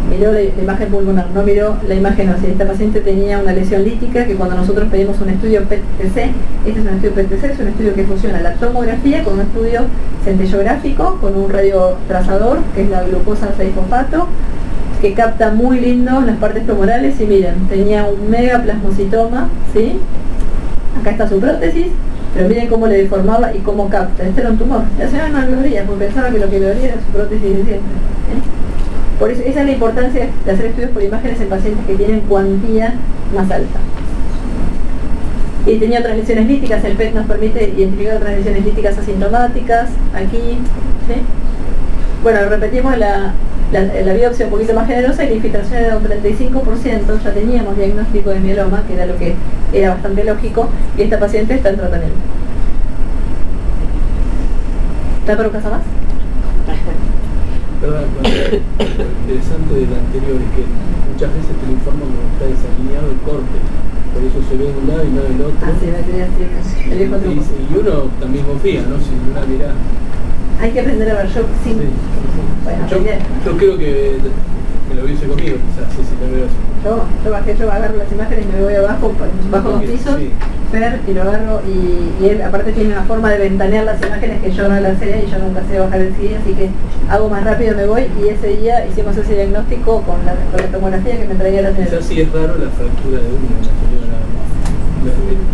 miró la imagen pulmonar, no miró la imagen ósea. Esta paciente tenía una lesión lítica que cuando nosotros pedimos un estudio PET-TC, este es un estudio PET-TC, es un estudio que fusiona la tomografía con un estudio centellográfico, con un radiotrazador, que es la glucosa 6-fosfato, que capta muy lindo las partes tumorales. Y miren, tenía un megaplasmocitoma, ¿sí? Acá está su prótesis, pero miren cómo le deformaba y cómo capta. Este era un tumor. La señora no lo veía, porque pensaba que lo que le dolía era su prótesis de diente. Por eso, esa es la importancia de hacer estudios por imágenes en pacientes que tienen cuantía más alta. Y tenía otras lesiones líticas. El PET nos permite identificar otras lesiones líticas asintomáticas. Aquí, ¿sí? Bueno, repetimos la biopsia un poquito más generosa y la infiltración era un 35%, ya teníamos diagnóstico de mieloma, que era lo que era bastante lógico, y esta paciente está en tratamiento. ¿Está para un caso más? perdón, lo interesante del anterior es que muchas veces te lo informan cuando está desalineado el corte, por eso se ve de un lado y no del otro. Ah, sí, me tenía así, el viejo truco. Y uno también confía, ¿no? Si una mirá. Hay que aprender a ver, yo sí. Bueno, yo creo que lo hubiese conmigo, quizás, sí, lo veo así. Yo agarro las imágenes y me voy abajo, bajo los pisos, sí. Fer, y lo agarro, y él aparte tiene una forma de ventanear las imágenes que yo no las sé y yo nunca sé bajar el CD, así que hago más rápido, me voy, y ese día hicimos ese diagnóstico con la tomografía que me traía la señora. Quizás sí es raro la fractura de una, la señora,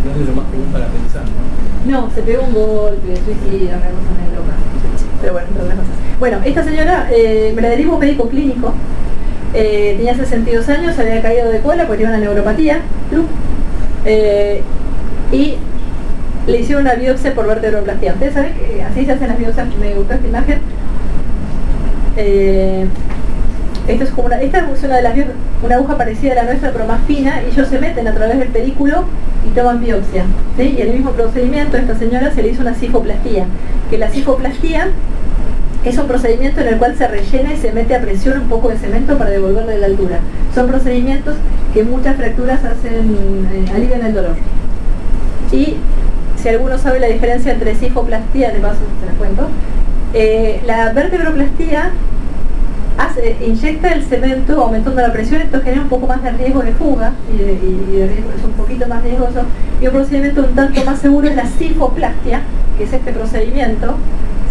no es de lo más común para pensar, ¿no? No, se pegó un golpe, suicida, una cosa muy loca. Pero bueno, entre otras cosas. Bueno, esta señora me la derivo a un médico clínico. Tenía 62 años, había caído de cola porque tenía una neuropatía. Y le hicieron una biopsia por vertebroplastia. Ustedes saben que así se hacen las biopsias. Me gustó esta imagen. Esta es una de las una aguja parecida a la nuestra pero más fina, y ellos se meten a través del pedículo y toman biopsia, ¿sí? Y en el mismo procedimiento a esta señora se le hizo una cifoplastía, que la cifoplastía es un procedimiento en el cual se rellena y se mete a presión un poco de cemento para devolverle la altura. Son procedimientos que muchas fracturas alivian el dolor. Y si alguno sabe la diferencia entre cifoplastía, de paso se las cuento, la vertebroplastía inyecta el cemento aumentando la presión, esto genera un poco más de riesgo de fuga y de riesgo, es un poquito más riesgoso, y un procedimiento un tanto más seguro es la cifoplastia, que es este procedimiento,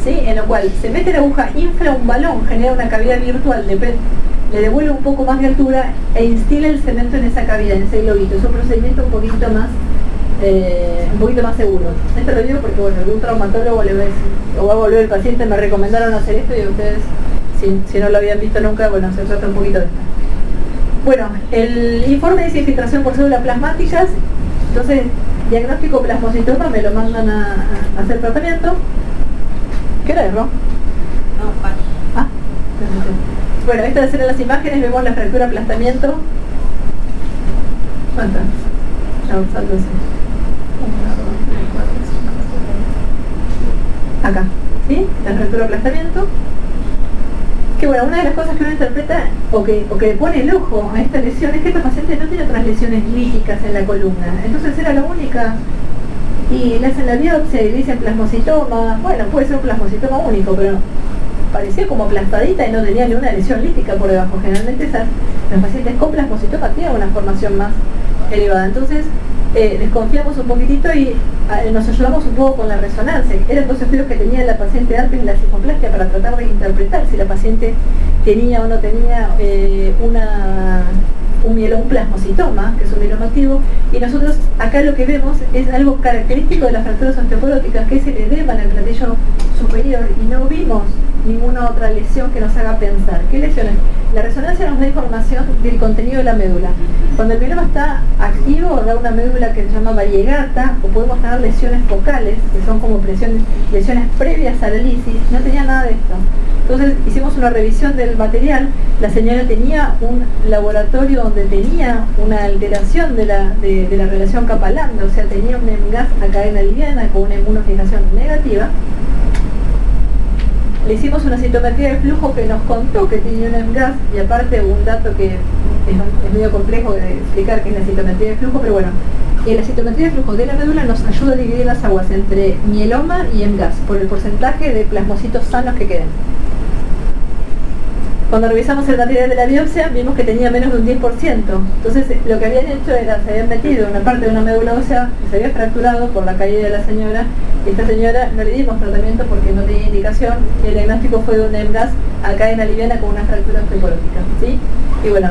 ¿sí? En lo cual se mete la aguja, infla un balón, genera una cavidad virtual, le devuelve un poco más de altura e instila el cemento en esa cavidad, en ese globito. Es un procedimiento un poquito más seguro. Esto lo digo porque bueno, algún traumatólogo le va a decir, o va a volver el paciente, me recomendaron hacer esto, y ustedes si no lo habían visto nunca, bueno, se trata un poquito de esto. Bueno, el informe dice infiltración por células plasmáticas, entonces diagnóstico plasmocitoma, me lo mandan a hacer tratamiento. ¿Qué hora es, Ro? No, para. Ah, bueno, estas eran las imágenes, vemos la fractura aplastamiento. ¿Cuántas? Ya, saldo ese. Acá, ¿sí? La fractura aplastamiento. Que bueno, una de las cosas que uno interpreta o que le pone el ojo a esta lesión es que esta paciente no tiene otras lesiones líticas en la columna, entonces era la única, y le hacen la biopsia y le dicen plasmocitoma. Bueno, puede ser un plasmocitoma único, pero parecía como aplastadita y no tenía ni una lesión lítica por debajo. Generalmente los pacientes con plasmocitoma tienen una formación más elevada, entonces desconfiamos un poquitito y nos ayudamos un poco con la resonancia. Eran dos estudios que tenía la paciente antes de la cifoplastia para tratar de interpretar si la paciente tenía o no tenía un plasmocitoma, que es un mieloma activo, y nosotros acá lo que vemos es algo característico de las fracturas osteoporóticas, que es el edema en el platillo superior, y no vimos ninguna otra lesión que nos haga pensar. ¿Qué lesiones? La resonancia nos da información del contenido de la médula. Cuando el mieloma está activo, da una médula que se llama variegata, o podemos tener lesiones focales, que son como lesiones previas a la lisis. No tenía nada de esto. Entonces hicimos una revisión del material. La señora tenía un laboratorio donde tenía una alteración de la relación capa-lambda, o sea, tenía un EMGAS a cadena liviana con una inmunofijación negativa. Le hicimos una citometría de flujo que nos contó que tenía un EMGAS, y aparte un dato que es medio complejo de explicar, que es la citometría de flujo, pero bueno, la citometría de flujo de la médula nos ayuda a dividir las aguas entre mieloma y EMGAS por el porcentaje de plasmocitos sanos que queden. Cuando revisamos el material de la biopsia vimos que tenía menos de un 10%, entonces lo que habían hecho era, se habían metido una parte de una médula ósea que se había fracturado por la caída de la señora, y esta señora no le dimos tratamiento porque no tenía indicación, y el diagnóstico fue de un EMGAS a cadena liviana con una fractura osteoporótica, ¿sí? Y bueno,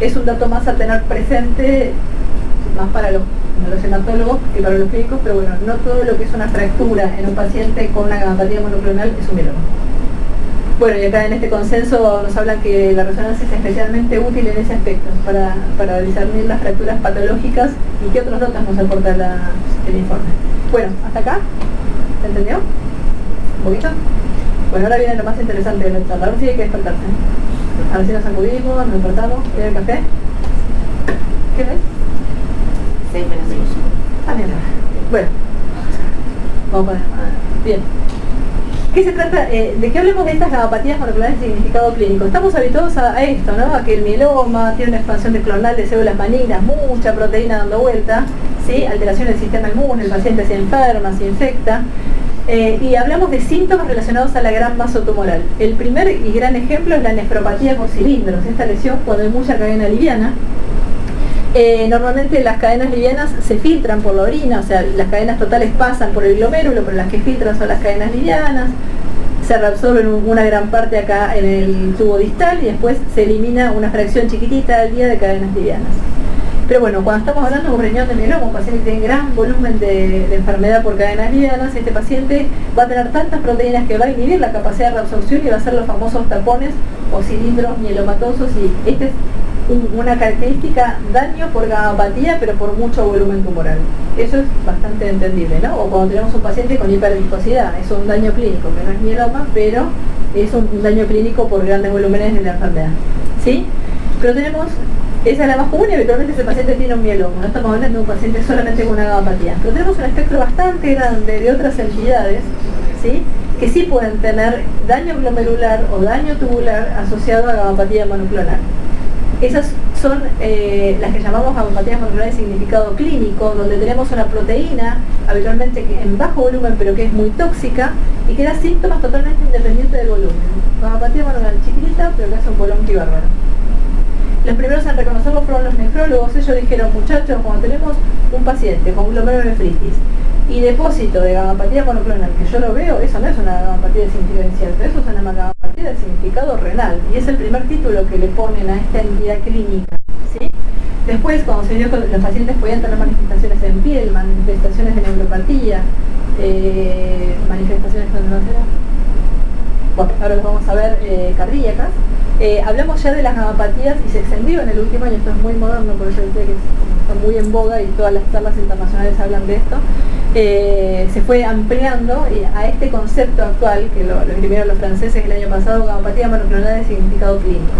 es un dato más a tener presente, más para los hematólogos que para los clínicos, pero bueno, no todo lo que es una fractura en un paciente con una gamapatía monoclonal es un mieloma. Bueno, y acá en este consenso nos hablan que la resonancia es especialmente útil en ese aspecto, para discernir las fracturas patológicas y qué otros datos nos aporta el informe. Bueno, ¿hasta acá? ¿Se entendió? ¿Un poquito? Bueno, ahora viene lo más interesante de la charla. Ahora sí hay que despertarse, ¿eh? A ver si nos sacudimos, nos despertamos. ¿Quiere el café? ¿Qué ves? 6 menos 5. Ah, mira. Bueno, vamos a poner. Bien. ¿Qué se trata? ¿De qué hablemos de estas gamapatías monoclonales de significado clínico? Estamos habituados a esto, ¿no? A que el mieloma tiene una expansión clonal de células malignas, mucha proteína dando vuelta, ¿sí? Alteración del sistema inmune, el paciente se enferma, se infecta. Y hablamos de síntomas relacionados a la gran masa tumoral. El primer y gran ejemplo es la nefropatía por cilindros, esta lesión cuando hay mucha cadena liviana. Normalmente las cadenas livianas se filtran por la orina, o sea, las cadenas totales pasan por el glomérulo, pero las que filtran son las cadenas livianas, se reabsorben una gran parte acá en el tubo distal y después se elimina una fracción chiquitita al día de cadenas livianas. Pero bueno, cuando estamos hablando de un riñón de mieloma, un paciente que tiene gran volumen de enfermedad por cadenas livianas, este paciente va a tener tantas proteínas que va a inhibir la capacidad de reabsorción y va a hacer los famosos tapones o cilindros mielomatosos, y esta es una característica daño por gamapatía, pero por mucho volumen tumoral. Eso es bastante entendible, ¿no? O cuando tenemos un paciente con hiperviscosidad, es un daño clínico, que no es mieloma, pero es un daño clínico por grandes volúmenes de la enfermedad, ¿sí? Pero tenemos, esa es la más común y habitualmente ese paciente tiene un mieloma, no estamos hablando de un paciente solamente con una gamapatía. Pero tenemos un espectro bastante grande de otras entidades, ¿sí? Que sí pueden tener daño glomerular o daño tubular asociado a gamapatía monoclonal. Esas son las que llamamos gamapatías monoclonales de significado clínico, donde tenemos una proteína, habitualmente en bajo volumen, pero que es muy tóxica y que da síntomas totalmente independientes del volumen. Gamapatía monoclonal chiquitita, pero que hace un bolonqui bárbaro. Los primeros en reconocerlo fueron los nefrólogos. Ellos dijeron, muchachos, cuando tenemos un paciente con glomerulonefritis y depósito de gamapatía monoclonal, que yo lo veo, eso no es una gamapatía de significado incierto, eso es una gamapatía de significado renal, y es el primer título que le ponen a esta entidad clínica, ¿sí? Después, cuando se vio que los pacientes podían tener manifestaciones en piel, manifestaciones de neuropatía, manifestaciones bueno, ahora los vamos a ver, cardíacas. Hablamos ya de las gamapatías y se extendió en el último año, esto es muy moderno, por eso decía que está muy en boga y todas las charlas internacionales hablan de esto. Se fue ampliando a este concepto actual, que lo escribieron los franceses el año pasado, gamapatía monoclonal de significado clínico.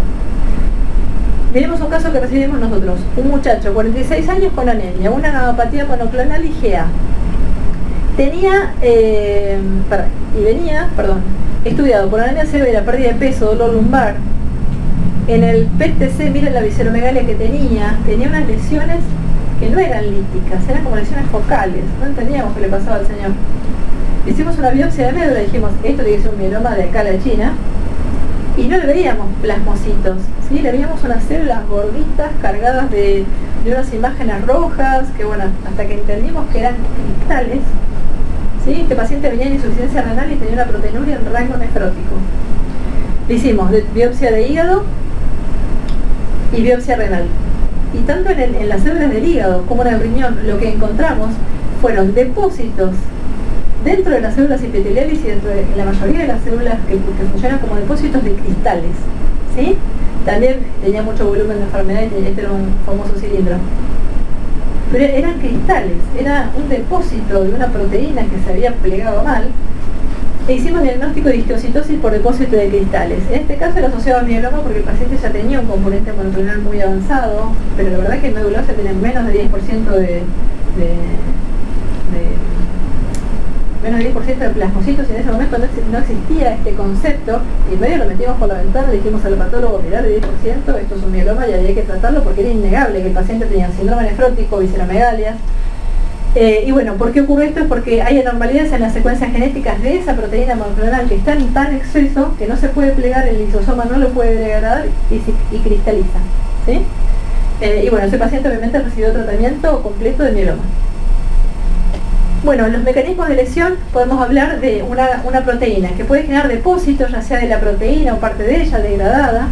Miremos un caso que recibimos nosotros, un muchacho, 46 años con anemia, una gamapatía monoclonal IgA. Tenía, estudiado por anemia severa, pérdida de peso, dolor lumbar. En el PET-TC, miren la visceromegalia que tenía unas lesiones que no eran líticas, eran como lesiones focales, no entendíamos qué le pasaba al señor. Hicimos una biopsia de médula y dijimos, esto tiene que ser un mieloma de acá a la China, y no le veíamos plasmocitos, ¿sí? Le veíamos unas células gorditas cargadas de unas imágenes rojas, que bueno, hasta que entendimos que eran cristales, ¿sí? Este paciente venía en insuficiencia renal y tenía una proteinuria en rango nefrótico. Le hicimos biopsia de hígado y biopsia renal. Y tanto en las células del hígado como en el riñón, lo que encontramos fueron depósitos dentro de las células epiteliales y dentro de la mayoría de las células que funcionan como depósitos de cristales, ¿sí? También tenía mucho volumen de enfermedad y este era un famoso cilindro. Pero eran cristales, era un depósito de una proteína que se había plegado mal. E hicimos diagnóstico de histiocytosis por depósito de cristales. En este caso era asociado a mieloma porque el paciente ya tenía un componente monoclonal muy avanzado, pero la verdad que en medulosa tiene menos de 10% menos de 10% de plasmocitos, y en ese momento no existía este concepto, y medio lo metimos por la ventana, le dijimos al patólogo, mirá, de 10%, esto es un mieloma y había que tratarlo porque era innegable que el paciente tenía síndrome nefrótico, visceromegalias. Y bueno, ¿por qué ocurre esto? Es porque hay anormalidades en las secuencias genéticas de esa proteína monoclonal que está en tan exceso que no se puede plegar, el lisosoma no lo puede degradar y cristaliza, ¿sí? Y bueno, ese paciente obviamente recibió tratamiento completo de mieloma. Bueno, los mecanismos de lesión, podemos hablar de una proteína que puede generar depósitos, ya sea de la proteína o parte de ella degradada.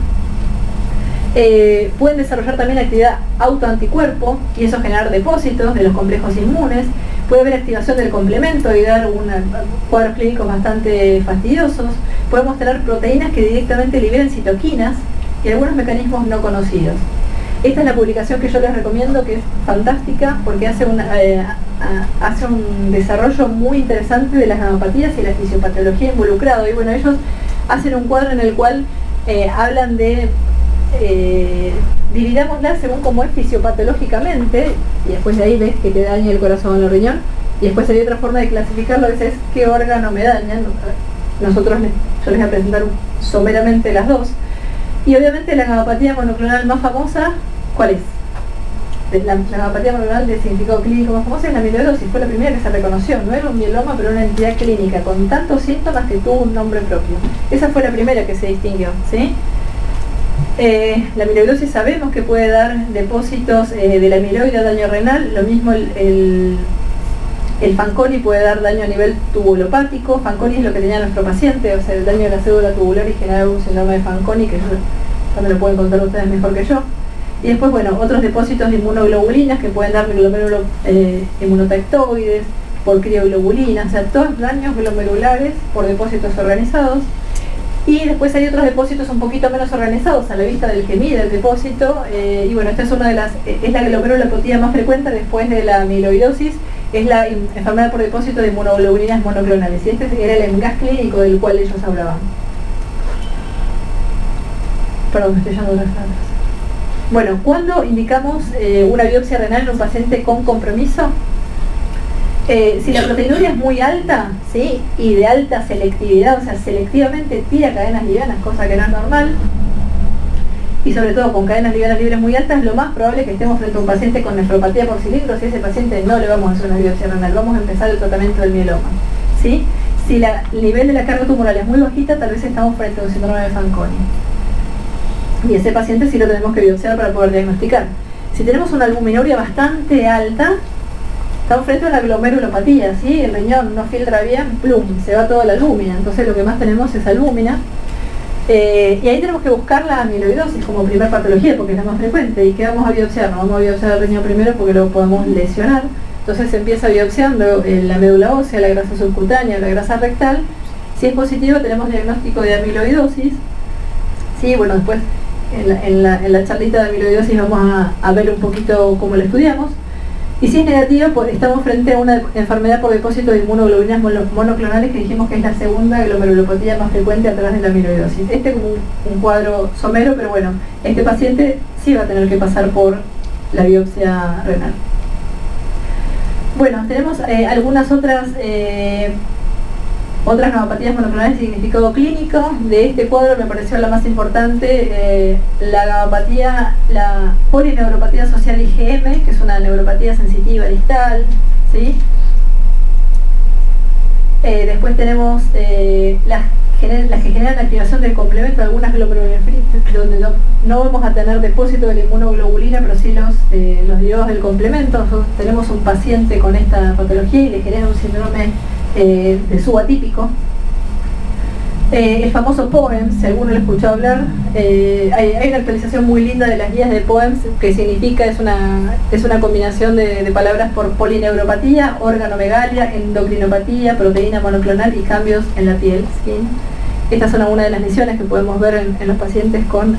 Pueden desarrollar también actividad autoanticuerpo y eso generar depósitos de los complejos inmunes. Puede haber activación del complemento y dar cuadros clínicos bastante fastidiosos. Podemos tener proteínas que directamente liberen citoquinas y algunos mecanismos no conocidos. Esta es la publicación que yo les recomiendo, que es fantástica porque hace un desarrollo muy interesante de las gamapatías y la fisiopatología involucrado. Y bueno, ellos hacen un cuadro en el cual hablan de dividámosla según cómo es fisiopatológicamente, y después de ahí ves que te daña el corazón o el riñón, y después hay otra forma de clasificarlo, a veces qué órgano me dañan, yo les voy a presentar someramente las dos. Y obviamente la gamopatía monoclonal más famosa, ¿cuál es? La gamopatía monoclonal de significado clínico más famosa es la amiloidosis. Fue la primera que se reconoció, no era un mieloma, pero una entidad clínica con tantos síntomas que tuvo un nombre propio. Esa fue la primera que se distinguió, ¿sí? La amiloidosis sabemos que puede dar depósitos de la amiloide a daño renal, lo mismo el Fanconi puede dar daño a nivel tubulopático. Fanconi es lo que tenía nuestro paciente, o sea, el daño de la célula tubular y generar un síndrome de Fanconi, que ya me lo pueden contar ustedes mejor que yo. Y después, bueno, otros depósitos de inmunoglobulinas que pueden dar glomérulos inmunotactoides, por crioglobulinas, o sea, todos daños glomerulares por depósitos organizados. Y después hay otros depósitos un poquito menos organizados a la vista del que mide el depósito, y bueno, esta es una de las, es la glomerulopatía más frecuente después de la amiloidosis, es la enfermedad por depósito de inmunoglobulinas monoclonales, y este era el EMGAS clínico del cual ellos hablaban. Perdón, me estoy yendo las palabras. Bueno, ¿cuándo indicamos una biopsia renal en un paciente con compromiso? Si la proteinuria es muy alta, ¿sí? Y de alta selectividad, o sea, selectivamente tira cadenas livianas, cosa que no es normal, y sobre todo con cadenas livianas libres muy altas, lo más probable es que estemos frente a un paciente con nefropatía por cilindro. Si a ese paciente no le vamos a hacer una biopsia renal, vamos a empezar el tratamiento del mieloma, ¿sí? Si el nivel de la carga tumoral es muy bajita, tal vez estamos frente a un síndrome de Fanconi, y ese paciente sí lo tenemos que biopsiar para poder diagnosticar. Si tenemos una albuminuria bastante alta, estamos frente a una glomerulopatía, ¿sí? El riñón no filtra bien, plum, se va toda la albúmina, entonces lo que más tenemos es albúmina. Y ahí tenemos que buscar la amiloidosis como primer patología, porque es la más frecuente. ¿Y qué vamos a biopsiar? No vamos a biopsiar el riñón primero porque lo podemos lesionar. Entonces se empieza biopsiando la médula ósea, la grasa subcutánea, la grasa rectal. Si es positivo tenemos diagnóstico de amiloidosis. Sí, bueno, después en la charlita de amiloidosis vamos a ver un poquito cómo lo estudiamos. Y si es negativo, pues estamos frente a una enfermedad por depósito de inmunoglobulinas monoclonales, que dijimos que es la segunda glomerulopatía más frecuente atrás de la amiloidosis. Este es como un cuadro somero, pero bueno, este paciente sí va a tener que pasar por la biopsia renal. Bueno, tenemos algunas otras gamopatías monoclonales de significado clínico. De este cuadro me pareció la más importante, la polineuropatía asociada IgM, que es una neuropatía sensitiva distal, ¿sí? Después tenemos las que generan activación del complemento de algunas glomerulonefritis, donde no vamos a tener depósito de la inmunoglobulina, pero sí los derivados del complemento. Nosotros tenemos un paciente con esta patología y le genera un síndrome de subatípico. El famoso POEMS, si alguno lo escuchó hablar, hay una actualización muy linda de las guías de POEMS, que significa, es una combinación de palabras por polineuropatía, organomegalia, endocrinopatía, proteína monoclonal y cambios en la piel, skin. Estas son algunas de las lesiones que podemos ver en los pacientes con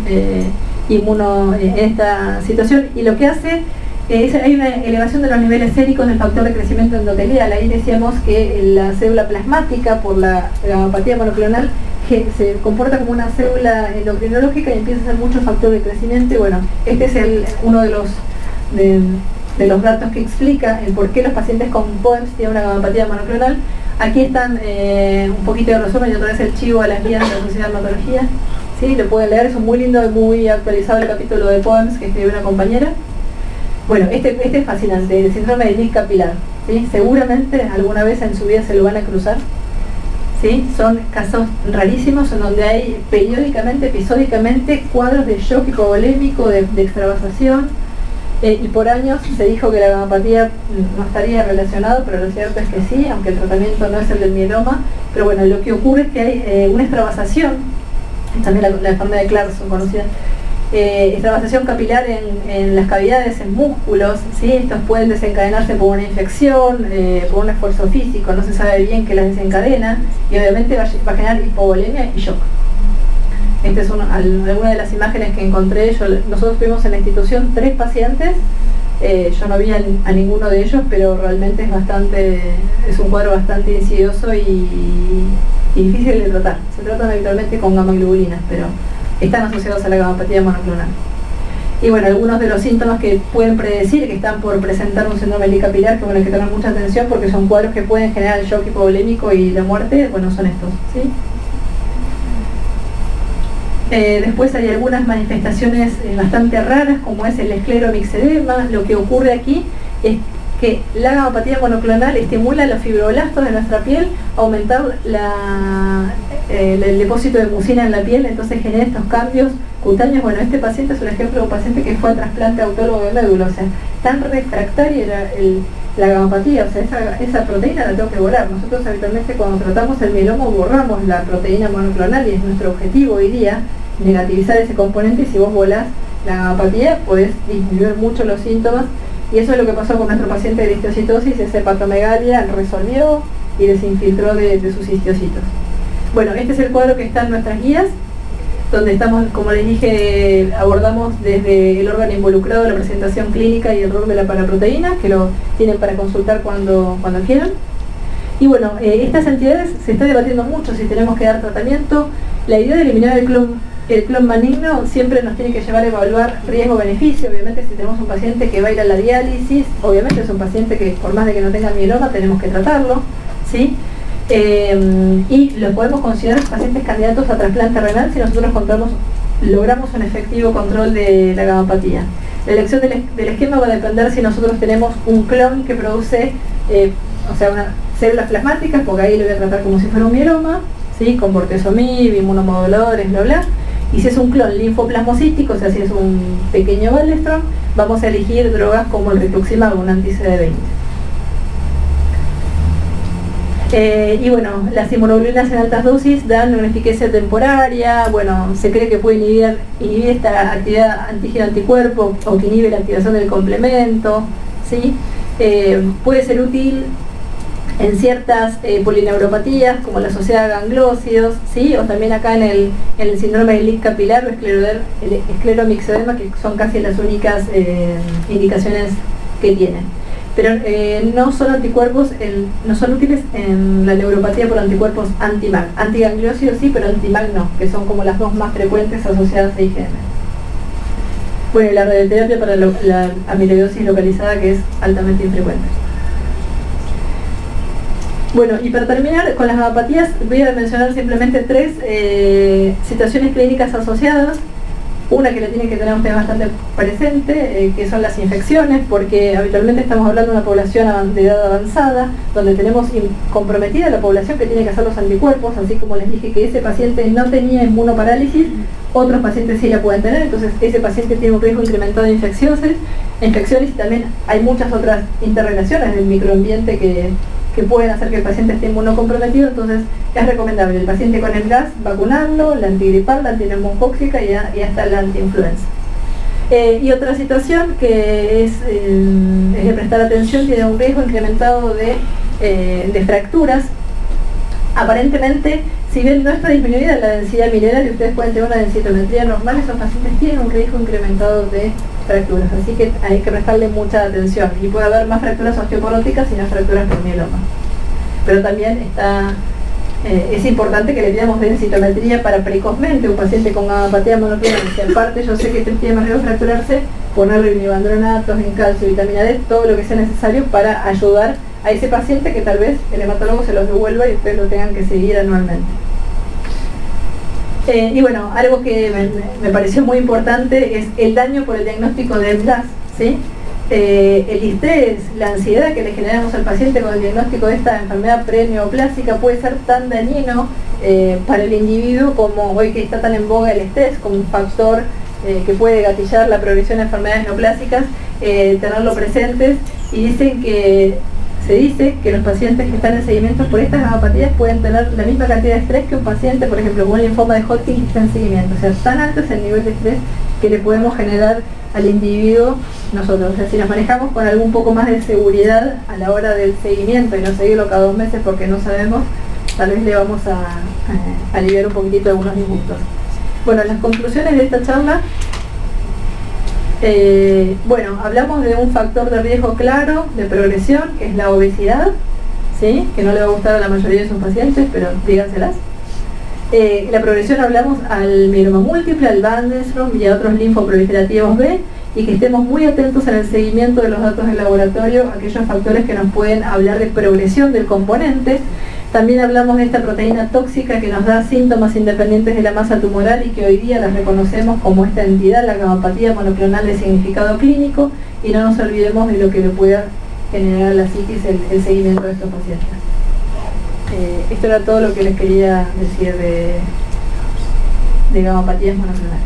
inmuno en esta situación, y lo que hace hay una elevación de los niveles séricos del factor de crecimiento endotelial. Ahí decíamos que la célula plasmática, por la gamopatía monoclonal, que se comporta como una célula endocrinológica y empieza a hacer mucho factor de crecimiento. Y bueno, este es uno de los datos que explica el por qué los pacientes con POEMS tienen una gamopatía monoclonal. Aquí están un poquito de resumen y otra vez el chivo a las guías de la Sociedad de Hematología. ¿Sí? Lo pueden leer, es un muy lindo y muy actualizado el capítulo de POEMS que escribió una compañera. Bueno, este es fascinante, el síndrome de Lick capilar, ¿sí? Seguramente alguna vez en su vida se lo van a cruzar, ¿sí? Son casos rarísimos en donde hay episódicamente cuadros de shock hipovolémico, de extravasación, y por años se dijo que la gamopatía no estaría relacionado, pero lo cierto es que sí, aunque el tratamiento no es el del mieloma. Pero bueno, lo que ocurre es que hay una extravasación, también la enfermedad de Clarkson conocida, extravasación capilar en las cavidades, en músculos, ¿sí? Estos pueden desencadenarse por una infección, por un esfuerzo físico, no se sabe bien qué las desencadena, y obviamente va a generar hipovolemia y shock. Esta es alguna de las imágenes que encontré. Nosotros tuvimos en la institución 3 pacientes, yo no vi a ninguno de ellos, pero realmente es un cuadro bastante insidioso y difícil de tratar. Se tratan habitualmente con gamma-globulinas, pero están asociados a la gamopatía monoclonal. Y bueno, algunos de los síntomas que pueden predecir que están por presentar un síndrome de Lick capilar, que bueno, hay que tener mucha atención porque son cuadros que pueden generar el shock hipovolémico y la muerte, bueno, son estos, ¿sí? Después hay algunas manifestaciones bastante raras, como es el escleromixedema. Lo que ocurre aquí es que la gamopatía monoclonal estimula los fibroblastos de nuestra piel, aumentar el depósito de mucina en la piel, entonces genera estos cambios cutáneos. Bueno, este paciente es un ejemplo de un paciente que fue a trasplante autólogo de médula, o sea, tan refractaria era la gamopatía, o sea, esa proteína la tengo que borrar. Nosotros habitualmente cuando tratamos el mieloma borramos la proteína monoclonal y es nuestro objetivo hoy día negativizar ese componente, y si vos volás la gamopatía podés disminuir mucho los síntomas, y eso es lo que pasó con nuestro paciente de histiocytosis. Esa hepatomegalia resolvió y desinfiltró de sus histocitos. Bueno, este es el cuadro que está en nuestras guías, donde estamos, como les dije, abordamos desde el órgano involucrado, la presentación clínica y el rol de la paraproteína, que lo tienen para consultar cuando quieran. Y bueno, estas entidades se está debatiendo mucho si tenemos que dar tratamiento. La idea de eliminar el clon maligno siempre nos tiene que llevar a evaluar riesgo-beneficio. Obviamente, si tenemos un paciente que va a ir a la diálisis, obviamente es un paciente que, por más de que no tenga mieloma, tenemos que tratarlo, ¿sí? Y lo podemos considerar pacientes candidatos a trasplante renal si nosotros logramos un efectivo control de la gamopatía. La elección del esquema va a depender si nosotros tenemos un clon que produce, unas células plasmáticas, porque ahí lo voy a tratar como si fuera un mieloma, ¿sí? Con bortezomib, inmunomoduladores, bla bla. Y si es un clon linfoplasmocítico, o sea, si es un pequeño Waldenström, vamos a elegir drogas como el rituximab, un anti-CD20. Y bueno, las inmunoglobulinas en altas dosis dan una eficacia temporaria. Bueno, se cree que puede inhibir esta actividad antígeno-anticuerpo, o que inhibe la activación del complemento, ¿sí? Puede ser útil en ciertas polineuropatías, como la asociada a gangliósidos, ¿sí? O también acá en el síndrome de Lick capilar o escleromixedema, que son casi las únicas indicaciones que tienen. Pero no son anticuerpos, no son útiles en la neuropatía por anticuerpos anti-MAG. Antigangliósidos sí, pero anti-MAG no, que son como las dos más frecuentes asociadas a IgM. Bueno, y la radioterapia para la amiloidosis localizada, que es altamente infrecuente. Bueno, y para terminar con las gamopatías, voy a mencionar simplemente 3 situaciones clínicas asociadas. Una que le tienen que tener ustedes bastante presente, que son las infecciones, porque habitualmente estamos hablando de una población de edad avanzada, donde tenemos comprometida la población que tiene que hacer los anticuerpos, así como les dije que ese paciente no tenía inmunoparálisis, otros pacientes sí la pueden tener, entonces ese paciente tiene un riesgo incrementado de infecciones, y también hay muchas otras interrelaciones del microambiente que pueden hacer que el paciente esté inmunocomprometido. Entonces es recomendable el paciente con el gas vacunarlo, la antigripal, la antineumocóxica y hasta la antiinfluenza. Y otra situación que es de prestar atención, tiene un riesgo incrementado de fracturas. Aparentemente, si bien no está disminuida la densidad mineral y ustedes pueden tener una densitometría normal, esos pacientes tienen un riesgo incrementado de fracturas, así que hay que prestarle mucha atención, y puede haber más fracturas osteoporóticas y no fracturas por mieloma. Pero también es importante que le pidamos densitometría para precozmente un paciente con gamopatía monoclonal. Si aparte yo sé que tiene más riesgo de fracturarse, ponerle bivandronatos en calcio, vitamina D, todo lo que sea necesario para ayudar a ese paciente, que tal vez el hematólogo se los devuelva y ustedes lo tengan que seguir anualmente. Y bueno, algo que me pareció muy importante es el daño por el diagnóstico de MDAS, ¿sí? El estrés, la ansiedad que le generamos al paciente con el diagnóstico de esta enfermedad preneoplásica puede ser tan dañino para el individuo, como hoy que está tan en boga el estrés como un factor que puede gatillar la progresión de enfermedades neoplásicas, tenerlo presentes. Y se dice que los pacientes que están en seguimiento por estas gamopatías pueden tener la misma cantidad de estrés que un paciente, por ejemplo, con un linfoma de Hodgkin que está en seguimiento. O sea, tan alto es el nivel de estrés que le podemos generar al individuo nosotros. O sea, si nos manejamos con algún poco más de seguridad a la hora del seguimiento y no seguirlo cada 2 meses porque no sabemos, tal vez le vamos a aliviar un poquitito algunos disgustos. Bueno, las conclusiones de esta charla. Bueno, hablamos de un factor de riesgo claro de progresión, que es la obesidad, ¿sí? Que no le va a gustar a la mayoría de sus pacientes, pero díganselas. La progresión, hablamos al mieloma múltiple, al Waldenström y a otros linfoproliferativos B, y que estemos muy atentos en el seguimiento de los datos del laboratorio, aquellos factores que nos pueden hablar de progresión del componente. También hablamos de esta proteína tóxica que nos da síntomas independientes de la masa tumoral y que hoy día las reconocemos como esta entidad, la gamapatía monoclonal de significado clínico, y no nos olvidemos de lo que le pueda generar a la psiquis el seguimiento de estos pacientes. Esto era todo lo que les quería decir de gamapatías monoclonales.